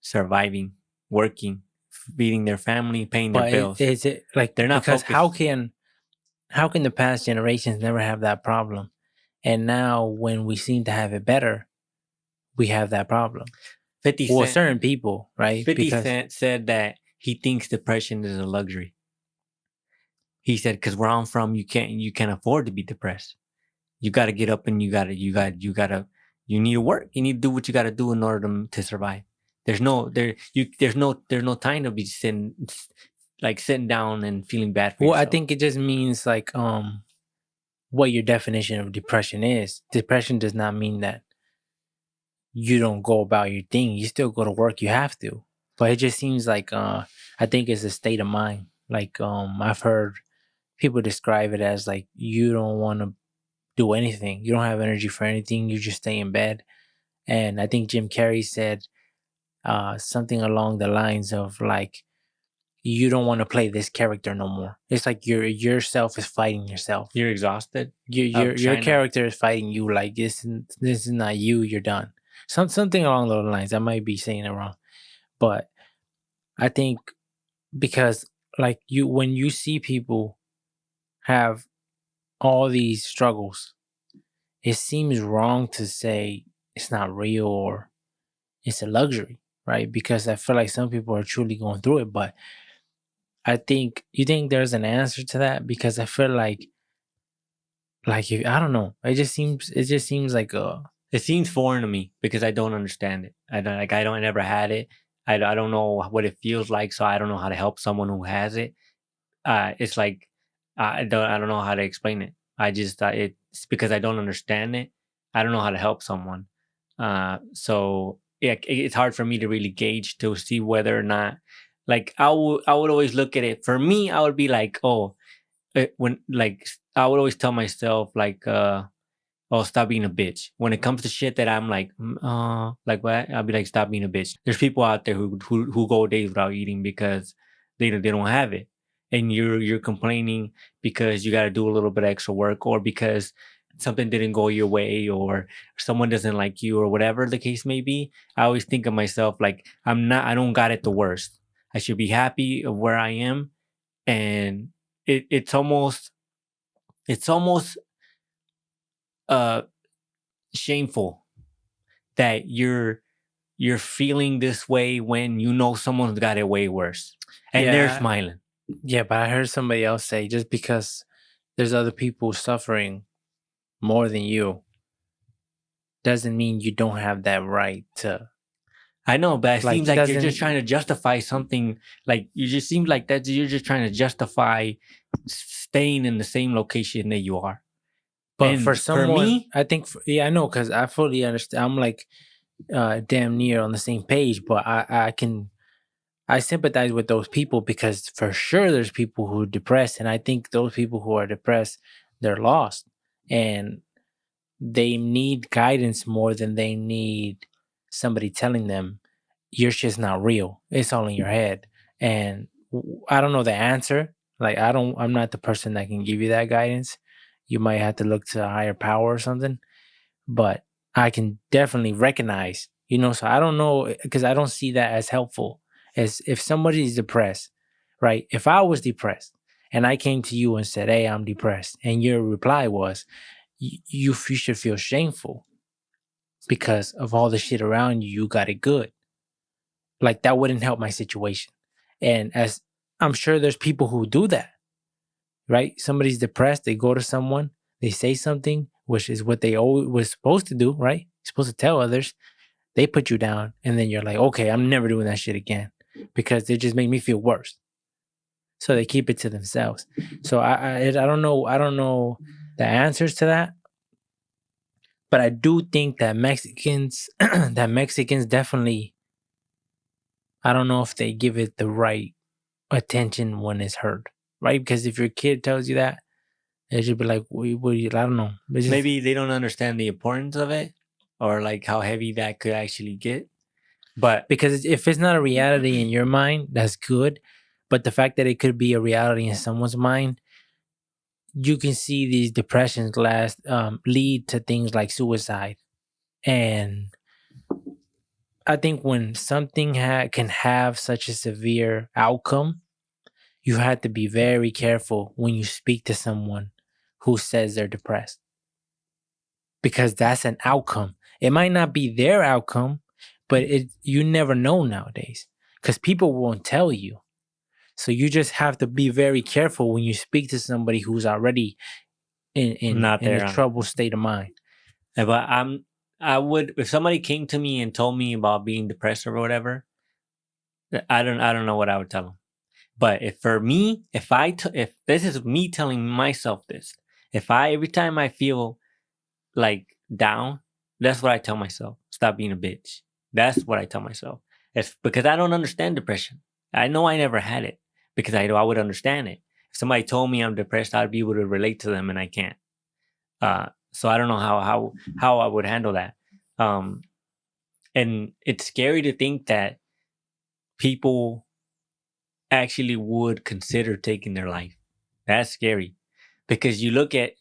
surviving, working, feeding their family, paying their But bills. is it like They're not because focused. how can the past generations never have that problem, and now when we seem to have it better, we have that problem? 50 Well, Cent, certain people, right? 50 Because Cent said that he thinks depression is a luxury. He said, "Because where I'm from, you can't afford to be depressed. You got to get up and you need to work. You need to do what you got to do in order to survive. There's no time to be sitting down and feeling bad for well, I yourself. think it just means like what your definition of depression is. Depression does not mean that you don't go about your thing. You still go to work. You have to. But it just seems like I think it's a state of mind. Like I've heard people describe it as like you don't want to do anything. You don't have energy for anything. You just stay in bed. And I think Jim Carrey said something along the lines of like you don't want to play this character no more. It's like yourself is fighting yourself. You're exhausted. Your character is fighting you. Like this is not you. You're done. Something along those lines. I might be saying it wrong, but I think because like when you see people have all these struggles, it seems wrong to say it's not real or it's a luxury, right? Because I feel like some people are truly going through it, but I think you think there's an answer to that because I feel like if, I don't know, it just seems like It seems foreign to me because I don't understand it. I never had it. I don't know what it feels like, so I don't know how to help someone who has it. It's like I don't know how to explain it. I just it's because I don't understand it. I don't know how to help someone. So yeah, it's hard for me to really gauge to see whether or not. Like I would always look at it. For me, I would be like, oh, when like I would always tell myself like, oh, stop being a bitch. When it comes to shit that I'm like what? I'll be like, stop being a bitch. There's people out there who go days without eating because they don't have it, and you're complaining because you got to do a little bit of extra work, or because something didn't go your way, or someone doesn't like you, or whatever the case may be. I always think of myself like I don't got it the worst. I should be happy of where I am, and it's almost uh shameful that you're feeling this way when you know someone's got it way worse and they're yeah, smiling. yeah. But I heard somebody else say just because there's other people suffering more than you doesn't mean you don't have that right to. I know, but it Like seems it like you're doesn't. just trying to justify something. Like you just seem like that you're just trying to justify staying in the same location that you are. But for And for someone, me, I think, yeah, I know, because I fully understand. I'm like damn near on the same page, but I sympathize with those people because for sure there's people who are depressed, and I think those people who are depressed, they're lost, and they need guidance more than they need somebody telling them your shit's not real. It's all in your head, and I don't know the answer. Like I'm not the person that can give you that guidance. You might have to look to a higher power or something, but I can definitely recognize, so I don't know because I don't see that as helpful. is if somebody's depressed, right? If I was depressed and I came to you and said, "Hey, I'm depressed," and your reply was, you should feel shameful because of all the shit around you, you got it good." Like that wouldn't help my situation. And as I'm sure there's people who do that, right? Somebody's depressed, they go to someone, they say something, which is what they always was supposed to do, right? You're supposed to tell others. They put you down, and then you're like, okay, I'm never doing that shit again because they just make me feel worse. So they keep it to themselves. So I don't know the answers to that, but I do think that Mexicans definitely, I don't know if they give it the right attention when it's heard, right? Because if your kid tells you that, it should be like, I don't know. Maybe they don't understand the importance of it, or like how heavy that could actually get. But because if it's not a reality in your mind, that's good. But the fact that it could be a reality in someone's mind, you can see these depressions lead to things like suicide. And I think when something can have such a severe outcome, you have to be very careful when you speak to someone who says they're depressed, because that's an outcome. It might not be their outcome, but you never know nowadays because people won't tell you. So you just have to be very careful when you speak to somebody who's already in not there. a troubled state of mind. But I would, if somebody came to me and told me about being depressed or whatever, I don't know what I would tell them. But if for me, if this is me telling myself this, every time I feel like down, that's what I tell myself. Stop being a bitch. That's what I tell myself. It's because I don't understand depression. I know I never had it because I know I would understand it. If somebody told me I'm depressed, I'd be able to relate to them, and I can't. So I don't know how I would handle that. And it's scary to think that people actually would consider taking their life. That's scary because you look at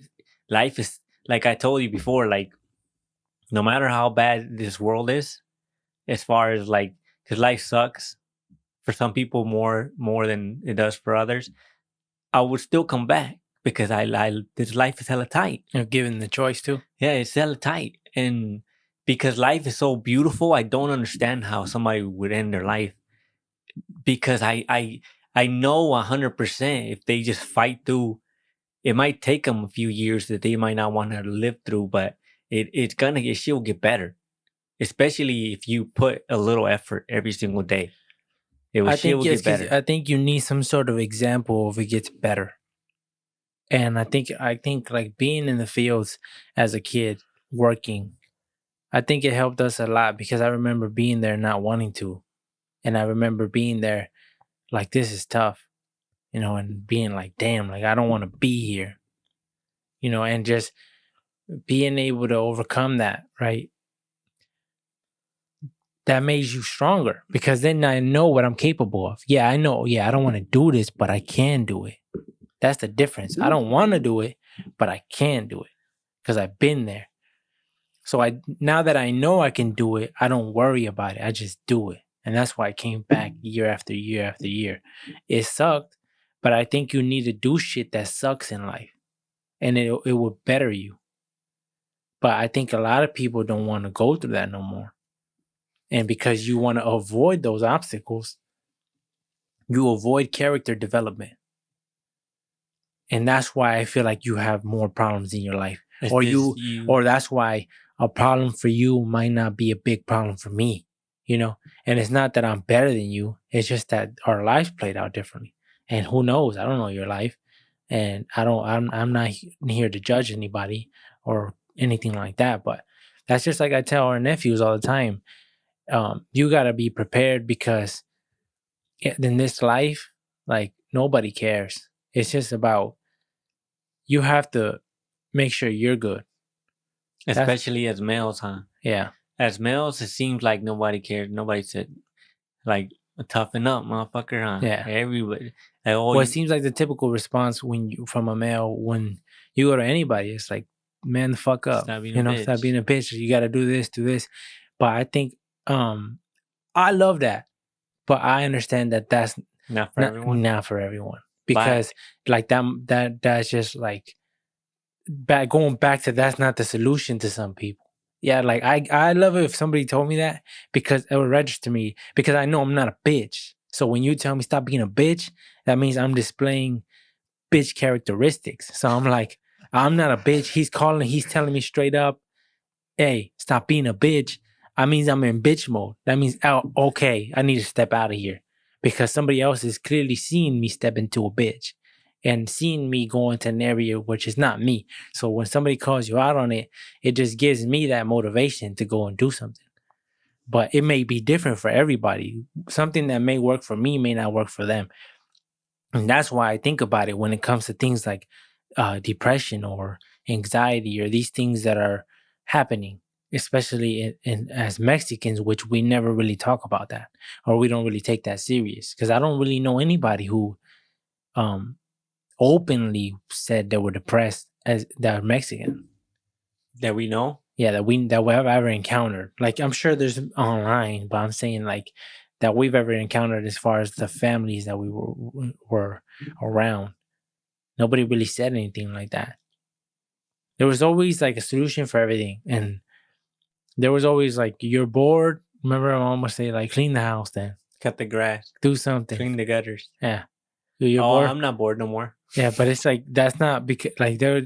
life is like I told you before, like no matter how bad this world is, as far as like, because life sucks for some people more than it does for others, I would still come back because I this life is hella tight. You're given the choice too. Yeah, it's hella tight. And because life is so beautiful, I don't understand how somebody would end their life. Because I know 100% if they just fight through, it might take them a few years that they might not want to live through, but it still get better. Especially if you put a little effort every single day. It will get better. I think you need some sort of example of it gets better. And I think like being in the fields as a kid working, I think it helped us a lot because I remember being there not wanting to. And I remember being there like, this is tough, and being like, damn, like I don't want to be here, and just being able to overcome that, right? That made you stronger because then I know what I'm capable of. Yeah, I know. Yeah, I don't want to do this, but I can do it. That's the difference. I don't want to do it, but I can do it because I've been there. So now that I know I can do it, I don't worry about it. I just do it. And that's why I came back year after year after year. It sucked, but I think you need to do shit that sucks in life. And it will better you. But I think a lot of people don't want to go through that no more. And because you want to avoid those obstacles, you avoid character development. And that's why I feel like you have more problems in your life. Or that's why a problem for you might not be a big problem for me, And it's not that I'm better than you. It's just that our lives played out differently. And who knows? I don't know your life. And I'm not here to judge anybody or anything like that. But that's just like I tell our nephews all the time. You got to be prepared because in this life, like nobody cares. It's just about, you have to make sure you're good. Especially as males, huh? Yeah. As males, it seems like nobody cared. Nobody said, like, toughen up, motherfucker, huh? Yeah. Everybody. It seems like the typical response from a male when you go to anybody, it's like, man, the fuck up. Stop being a bitch. You got to do this, do this. But I think, I love that But I understand that that's Not for everyone. not for everyone, because like that's just like going back to, that's not the solution to some people. Yeah, like I love it if somebody told me that, because it would register me, because I know I'm not a bitch. So when you tell me stop being a bitch, that means I'm displaying bitch characteristics. So I'm like, I'm not a bitch. He's telling me straight up, hey, stop being a bitch. I means I'm in bitch mode. That means, oh, okay, I need to step out of here, because somebody else is clearly seeing me step into a bitch and seeing me go into an area which is not me. So when somebody calls you out on it, it just gives me that motivation to go and do something. But it may be different for everybody. Something that may work for me may not work for them. And that's why I think about it when it comes to things like depression or anxiety, or these things that are happening, especially in as Mexicans, which we never really talk about that, or we don't really take that serious. Because I don't really know anybody who um, openly said they were depressed as that are Mexican. That we know. Yeah, that we have ever encountered. Like, I'm sure there's online, but I'm saying like that we've ever encountered as far as the families that we were around. Nobody really said anything like that. There was always like a solution for everything, and there was always like, you're bored. Remember, my mom would say like, clean the house, then Cut the grass. do something. Clean the gutters. Yeah, you're Oh, bored. I'm not bored no more. Yeah, but it's like, that's not because like there.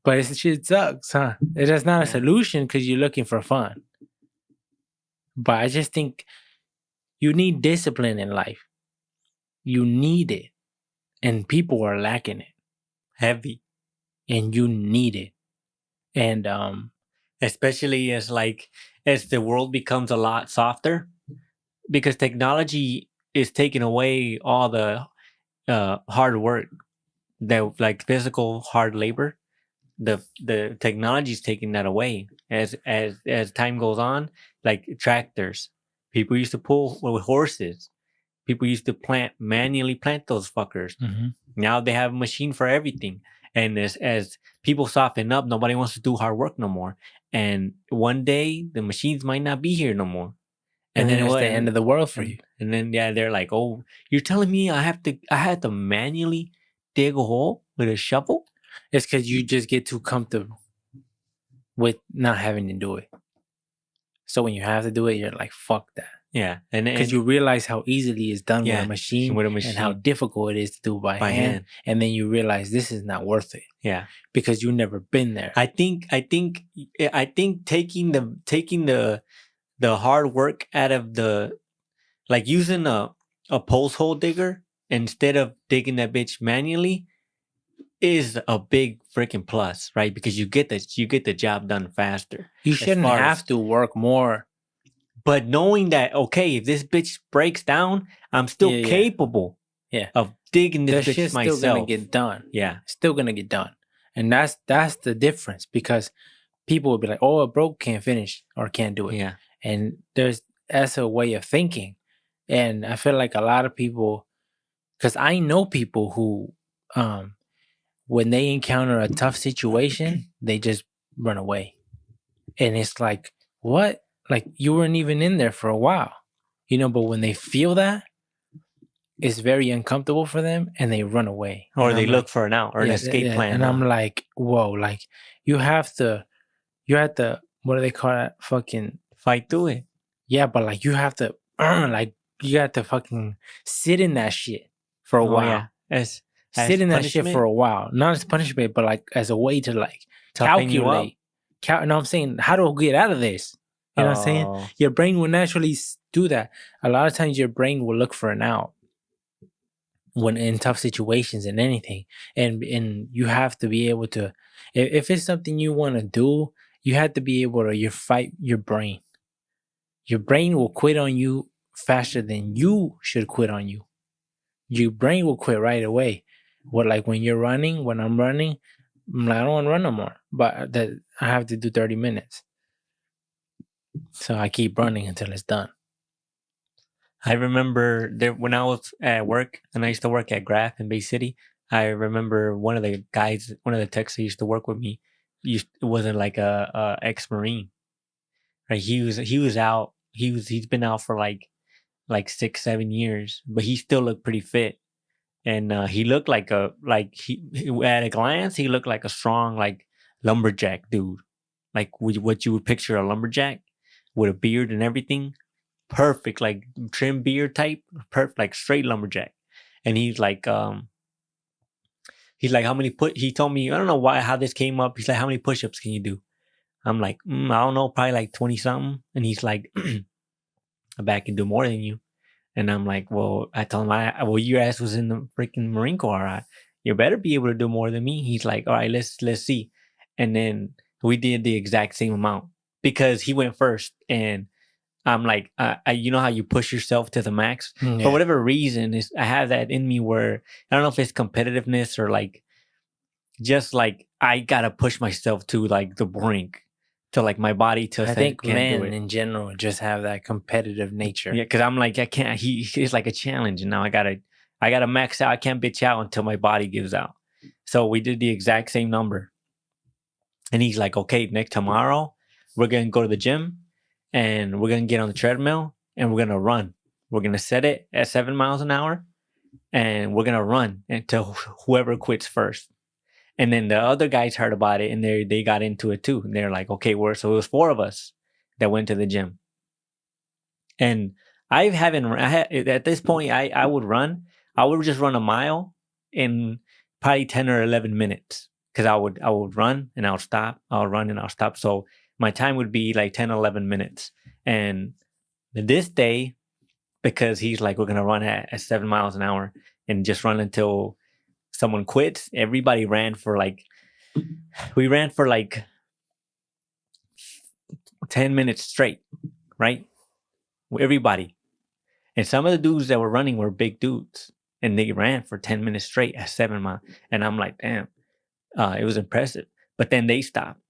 But it's, shit sucks, huh? That's not a solution because you're looking for fun. But I just think you need discipline in life. You need it, and people are lacking it. Heavy. And you need it. And especially as the world becomes a lot softer, because technology is taking away all the hard work, that like physical hard labor. The technology is taking that away as time goes on. Like tractors, people used to pull with horses. People used to manually plant those fuckers. mhm. Now they have a machine for everything. And as people soften up, nobody wants to do hard work no more. And one day the machines might not be here no more. And then it's what? the end of the world for you. And then they're like, "Oh, you're telling me I had to manually dig a hole with a shovel?" It's because you just get too comfortable with not having to do it. So when you have to do it, you're like, fuck that. Yeah. Because you realize how easily it's done with a machine, and how difficult it is to do by hand. And then you realize this is not worth it. Yeah. Because you've never been there. I think taking the hard work out of the, like using a post hole digger instead of digging that bitch manually, is a big freaking plus, right? Because you get the job done faster. You shouldn't have to work more. But knowing that, okay, if this bitch breaks down, I'm still capable of digging this bitch myself. Still gonna get done. Yeah. Still gonna get done. And that's the difference, because people will be like, oh, it broke, can't finish, or can't do it. Yeah. And that's a way of thinking. And I feel like a lot of people, because I know people who when they encounter a tough situation, they just run away. And it's like, what? Like, you weren't even in there for a while, but when they feel that, it's very uncomfortable for them, and they run away. Or they look for an out or an escape plan. And I'm like, whoa, like you have to, what do they call that? Fucking fight through it. Yeah, but like you have to you got to fucking sit in that shit for a while. Yeah. Sit in that shit for a while. Not as punishment, but like as a way to like calculate. No, I'm saying how to get out of this. You know what I'm saying? Your brain will naturally do that. A lot of times your brain will look for an out when in tough situations and anything. And you have to be able to, if it's something you want to do, you have to be able to fight your brain. Your brain will quit on you faster than you should quit on you. Your brain will quit right away. When I'm running, I'm like, I don't want to run no more. But that I have to do 30 minutes. So I keep running until it's done. I remember when I was at work, and I used to work at Graph in Bay City. I remember one of the techs that used to work with me, wasn't like a ex-Marine. Right? He was out. He's been out for like like 6-7 years, but he still looked pretty fit. And he looked like at a glance, he looked like a strong, like, lumberjack dude. Like what you would picture a lumberjack with a beard and everything. Perfect, like trim beard type, perfect, like straight lumberjack. And he's like, how many he told me, I don't know how this came up. He's like, how many push-ups can you do? I'm like, I don't know, probably like 20 something. And he's like, I bet I can do more than you. And I'm like, well, I told him, well, your ass was in the freaking Marine Corps. You better be able to do more than me. He's like, all right, let's see. And then we did the exact same amount because he went first. And I'm like, you know how you push yourself to the max? Yeah. For whatever reason, I have that in me where I don't know if it's competitiveness or like, just like I gotta push myself to like the brink, to like my body to. I think men in general just have that competitive nature. Yeah, because I'm like, I can't. It's like a challenge, and now I gotta max out. I can't bitch out until my body gives out. So we did the exact same number, and he's like, okay, next tomorrow we're gonna go to the gym, and we're gonna get on the treadmill, and we're gonna run. We're gonna set it at 7 miles an hour, and we're gonna run until whoever quits first. And then the other guys heard about it, and they got into it too. And they're like, okay, so it was 4 of us that went to the gym. And at this point, I would run. I would just run a mile in probably 10 or 11 minutes because I would run and I'll stop. I'll run and I'll stop. So my time would be like 10, 11 minutes. And this day, because he's like, we're going to run at 7 miles an hour and just run until someone quits. Everybody we ran for like 10 minutes straight, right? Everybody. And some of the dudes that were running were big dudes, and they ran for 10 minutes straight at 7 miles. And I'm like, damn, it was impressive. But then they stopped.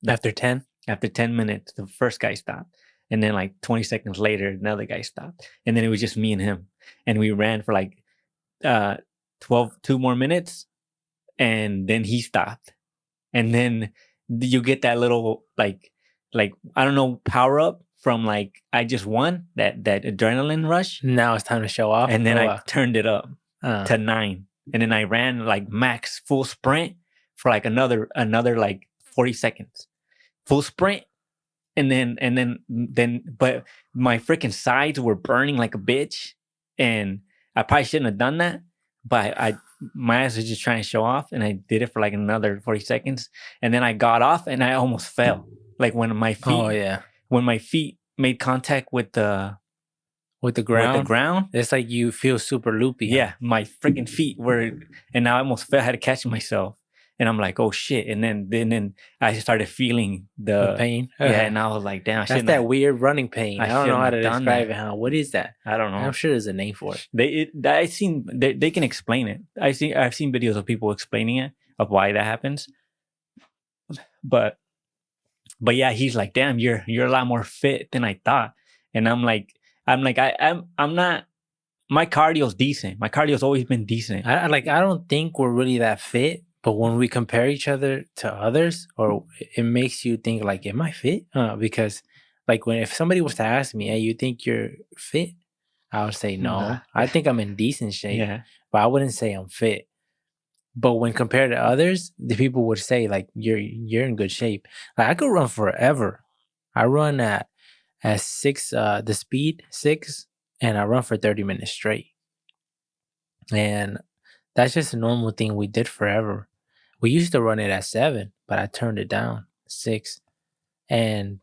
After 10? After 10 minutes, the first guy stopped. And then like 20 seconds later, another guy stopped. And then it was just me and him. And we ran for like 2 more minutes. And then he stopped. And then you get that little like I don't know, power up from like I just won, that adrenaline rush. Now it's time to show off. And then I turned it up to 9. And then I ran like max full sprint for like another like 40 seconds. Full sprint. And then but my freaking sides were burning like a bitch. And I probably shouldn't have done that. But my ass was just trying to show off, and I did it for like another 40 seconds. And then I got off and I almost fell. Like when my feet made contact with the ground. It's like you feel super loopy. Yeah, my freaking feet were, and I almost fell. I had to catch myself. And I'm like, oh shit. And then I started feeling the pain. Yeah, and I was like, damn, that's that weird running pain. I don't know how to describe it. What is that? I don't know. I'm sure there's a name for it. They can explain it. I've seen videos of people explaining it, of why that happens. But yeah, he's like, damn, you're a lot more fit than I thought. And I'm like, I'm not. My cardio's decent. My cardio's always been decent. I don't think we're really that fit. But when we compare each other to others, or it makes you think like, am I fit? Because like if somebody was to ask me, hey, you think you're fit? I would say no. I think I'm in decent shape. Yeah. But I wouldn't say I'm fit. But when compared to others, the people would say like, you're in good shape. Like I could run forever. I run at 6, the speed 6, and I run for 30 minutes straight. And that's just a normal thing we did forever. We used to run it at 7, but I turned it down 6. And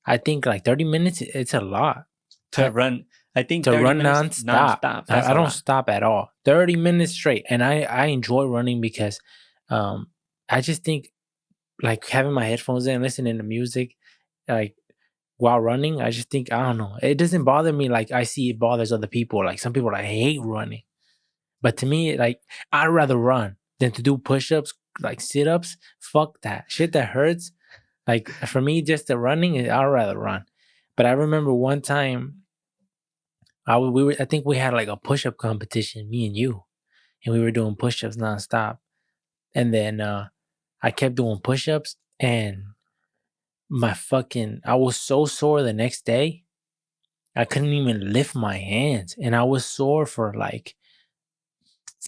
I think like 30 minutes, it's a lot. To run, I think to run nonstop. I don't stop at all. 30 minutes straight. And I enjoy running because I just think like having my headphones in, listening to music, like while running, I just think, I don't know. It doesn't bother me like I see it bothers other people. Like some people like hate running. But to me, like I'd rather run than to do push-ups, like sit-ups. Fuck that shit that hurts. Like for me, just the running, I'd rather run. But I remember one time, I think we had like a push-up competition, me and you, and we were doing push-ups nonstop. And then I kept doing push-ups, and I was so sore the next day. I couldn't even lift my hands, and I was sore for like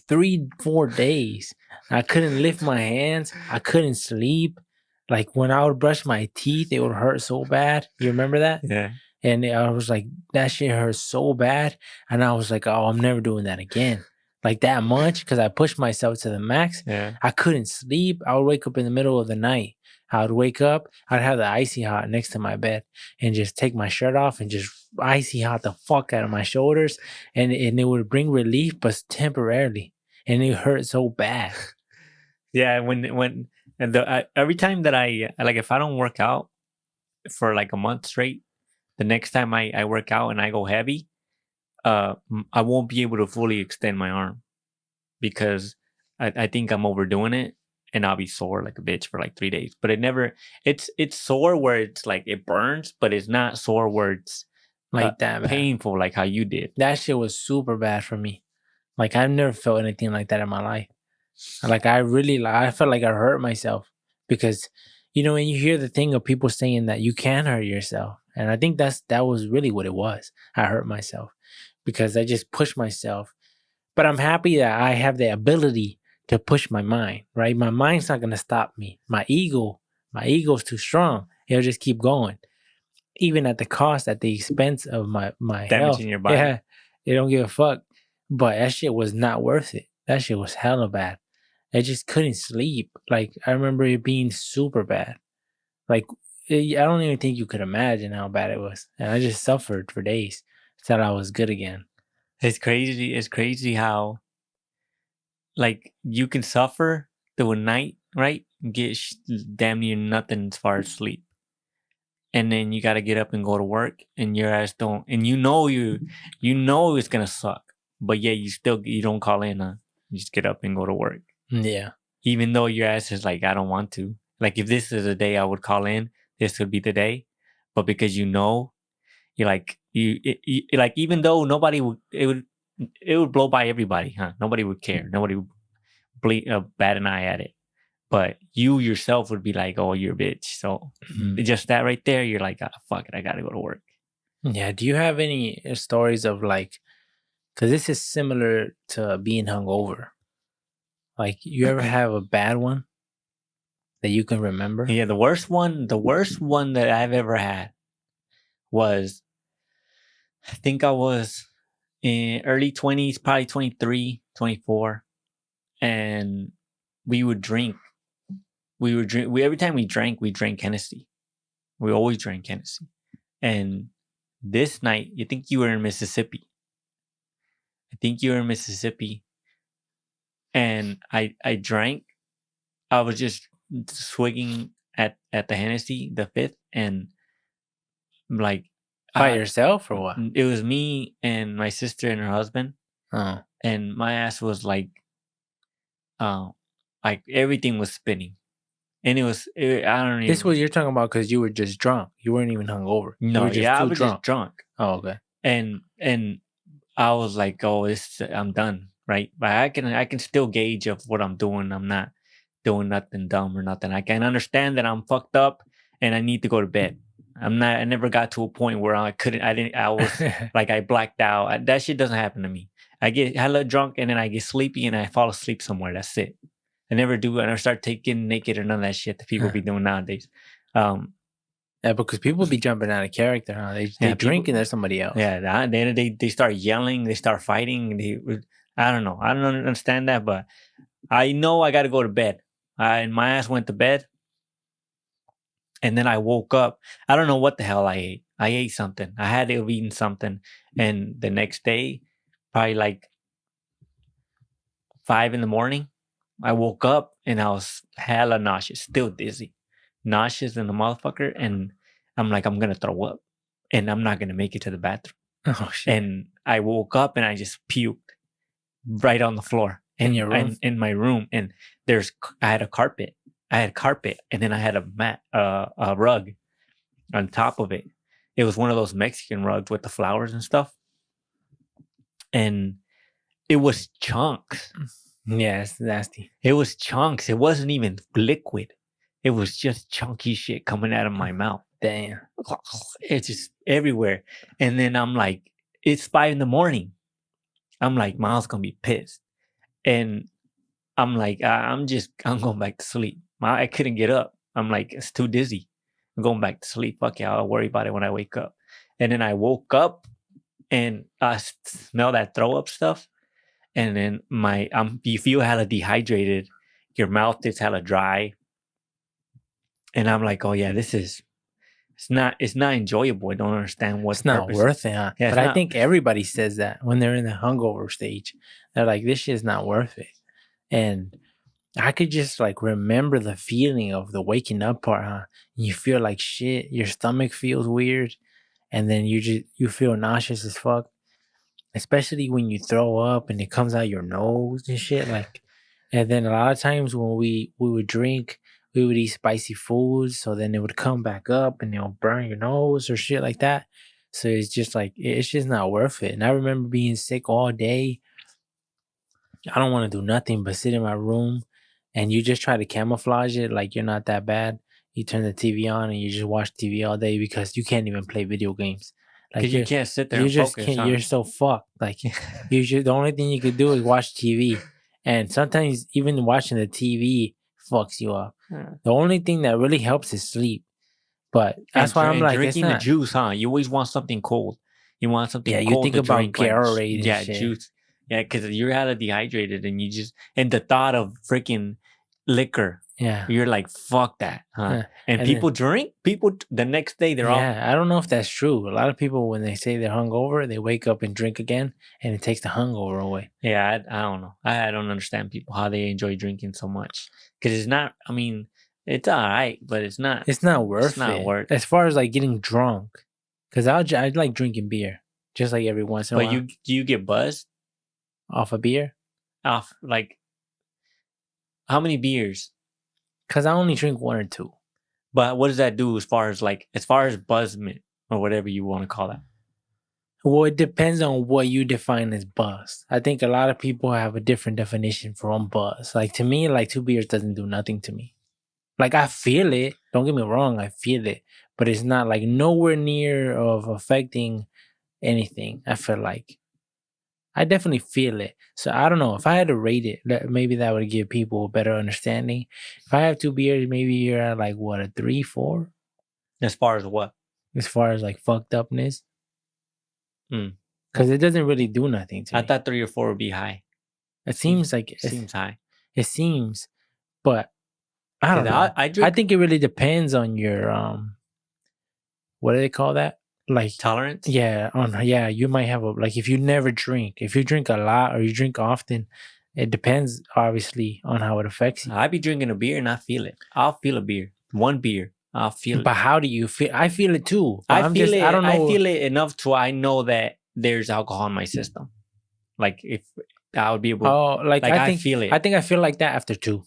3-4 days. I couldn't lift my hands. I couldn't sleep. Like when I would brush my teeth, it would hurt so bad. You remember that? Yeah. And I was like, that shit hurt so bad. And I was like, oh, I'm never doing that again. Like that much, because I pushed myself to the max. Yeah. I couldn't sleep. I would wake up in the middle of the night. I would wake up, I'd have the icy hot next to my bed and just take my shirt off and just icy hot the fuck out of my shoulders. And it would bring relief, but temporarily. And it hurt so bad. Yeah, every time that I like, if I don't work out for like a month straight, the next time I work out and I go heavy, I won't be able to fully extend my arm because I think I'm overdoing it, and I'll be sore like a bitch for like 3 days. But it's sore where it's like it burns, but it's not sore where it's Like that, man. painful like how you did. That shit was super bad for me. Like I've never felt anything like that in my life. Like I felt like I hurt myself because, when you hear the thing of people saying that you can hurt yourself, and I think that was really what it was. I hurt myself because I just pushed myself. But I'm happy that I have the ability to push my mind, right? My mind's not gonna stop me. My ego's too strong. It'll just keep going, even at the cost, at the expense of my health. Damaging your body. Yeah, they don't give a fuck. But that shit was not worth it. That shit was hella bad. I just couldn't sleep. Like I remember it being super bad. Like I don't even think you could imagine how bad it was. And I just suffered for days until I was good again. It's crazy. It's crazy how, like, you can suffer through a night, right? Get damn near nothing as far as sleep, and then you got to get up and go to work, and your ass don't, and you know it's gonna suck, but yeah, you don't call in. You just get up and go to work. Yeah. Even though your ass is like, I don't want to. Like, if this is a day I would call in, this would be the day. But because you're like, like, even though nobody would, it would blow by everybody, huh? Nobody would care. Nobody would bat an eye at it. But you yourself would be like, oh, you're a bitch. So just that right there, you're like, fuck it, I gotta go to work. Yeah. Do you have any stories of like, because this is similar to being hungover. Like, you ever have a bad one that you can remember? Yeah, the worst one that I've ever had was, I think I was in early 20s, probably 23, 24. And we would drink. Every time we drank Hennessy. We always drank Hennessy. And this night, I think you were in Mississippi. And I drank. I was just swigging at the Hennessy, the fifth, and like, By yourself or what? it was me and my sister and her husband. Oh. And my ass was like everything was spinning. And I don't even. This was you're talking about because you were just drunk. You weren't even hungover. No, I was just drunk. Oh, okay. And I was like, oh, I'm done, right? But I can still gauge of what I'm doing. I'm not doing nothing dumb or nothing. I can understand that I'm fucked up and I need to go to bed. I never got to a point where I was like, I blacked out. That shit doesn't happen to me. I get hella drunk and then I get sleepy and I fall asleep somewhere. That's it. I never start taking naked or none of that shit that people be doing nowadays. Yeah, because people be jumping out of character, huh? They drink and there's somebody else. Yeah, then they start yelling, they start fighting. I don't know. I don't understand that, but I know I got to go to bed. And my ass went to bed. And then I woke up. I don't know what the hell I ate. I ate something. I had to have eaten something. And the next day, probably like 5 a.m, I woke up and I was hella nauseous, still dizzy. Nauseous in the motherfucker. And I'm like, I'm going to throw up. And I'm not going to make it to the bathroom. Oh, shit. And I woke up and I just puked right on the floor. In your room? In my room. And I had a carpet. And then I had a rug on top of it. It was one of those Mexican rugs with the flowers and stuff. And it was chunks. Yeah, it's nasty. It was chunks. It wasn't even liquid. It was just chunky shit coming out of my mouth. Damn. It's just everywhere. And then I'm like, it's 5 a.m. I'm like, Miles gonna be pissed. And I'm like, I'm going back to sleep. I couldn't get up. I'm like, it's too dizzy. I'm going back to sleep. Fuck yeah, I'll worry about it when I wake up. And then I woke up and I smell that throw up stuff. And then you feel hella dehydrated. Your mouth is hella dry. And I'm like, oh yeah, it's not enjoyable. I don't understand what's It's not worth it, huh? Yeah, but I think everybody says that when they're in the hungover stage. They're like, this shit's not worth it. And I could just like remember the feeling of the waking up part, huh? You feel like shit. Your stomach feels weird. And then you feel nauseous as fuck. Especially when you throw up and it comes out your nose and shit. Like, and then a lot of times when we would drink, we would eat spicy foods, so then it would come back up and it'll burn your nose or shit like that. So it's just like it's just not worth it. And I remember being sick all day. I don't want to do nothing but sit in my room, and you just try to camouflage it like you're not that bad. You turn the TV on and you just watch TV all day because you can't even play video games. Like you can't sit there you and just focus. can't. Huh? You're so fucked. Like the only thing you could do is watch TV, and sometimes even watching the TV fucks you up. The only thing that really helps is sleep. But that's why I'm like, drinking the juice, huh? You always want something cold. You want something cold. Yeah, you think to about drink, Gatorade like, and shit. Juice. Yeah, because you're hella dehydrated and the thought of freaking liquor. Yeah. You're like, fuck that, huh? Yeah. And people drink, the next day they're all. Yeah, I don't know if that's true. A lot of people, when they say they're hungover, they wake up and drink again and it takes the hungover away. Yeah, I don't know. I don't understand people, how they enjoy drinking so much. Because it's not, I mean, it's all right, but it's not worth it. As far as like getting drunk. Because I like drinking beer, just like every once in a while. But do you get buzzed? Off a beer? Off, like, how many beers? Because I only drink 1 or 2. But what does that do as far as buzzment or whatever you want to call that? Well, it depends on what you define as buzz. I think a lot of people have a different definition for buzz. Like to me, like 2 beers doesn't do nothing to me. Like I feel it. Don't get me wrong, I feel it. But it's not like nowhere near of affecting anything. I feel like I definitely feel it. So I don't know. If I had to rate it, maybe that would give people a better understanding. If I have 2 beers, maybe you're at like what, a 3, 4? As far as what? As far as like fucked upness. Because it doesn't really do nothing to me. I thought 3 or 4 would be high. It seems like it seems high. It seems, but I don't know. I think it really depends on your what do they call that? Like tolerance? Yeah, you might have if you never drink. If you drink a lot or you drink often, it depends obviously on how it affects you. I be drinking a beer and I feel it. I'll feel a beer. 1 beer. I'll feel it. But how do you feel? I feel it too. I don't know. I feel it enough to I know that there's alcohol in my system. Like if I would be able I feel it. I think I feel like that after 2.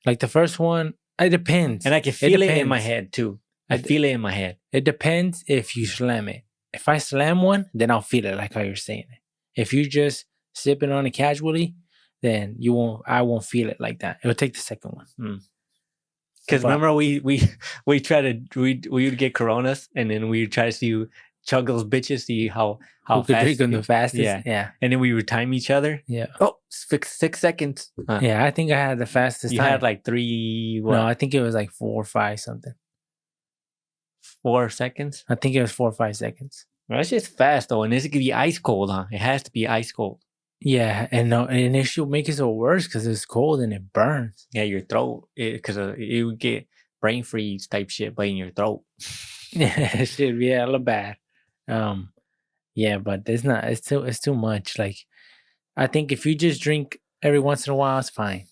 Like the first one, it depends. And I can feel it in my head too. I feel it in my head. It depends if you slam it. If I slam one, then I'll feel it like how you're saying it. If you just sipping on it casually, then I won't feel it like that. It'll take the second one. Because remember we would get Coronas and then we would try to chug those bitches, see how who could drink them the fastest. Yeah. And then we would time each other. Yeah. Oh, 6 seconds. Yeah, I think I had the fastest time. You had like 3. What? No, I think it was like 4 or 5 something. 4 seconds? I think it was 4 or 5 seconds. Well, that's just fast though, and this could be ice cold, huh? It has to be ice cold. Yeah, and it should make it so worse because it's cold and it burns. Yeah, your throat, because it would get brain freeze type shit, but in your throat. Yeah, it should be hella bad. Yeah, but it's not. It's too much. Like, I think if you just drink every once in a while, it's fine.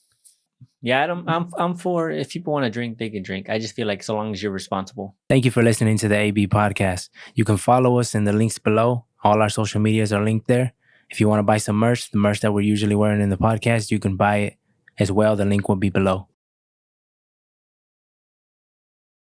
Yeah, I'm for if people want to drink, they can drink. I just feel like so long as you're responsible. Thank you for listening to the AB podcast. You can follow us in the links below. All our social medias are linked there. If you want to buy some merch, the merch that we're usually wearing in the podcast, you can buy it as well. The link will be below.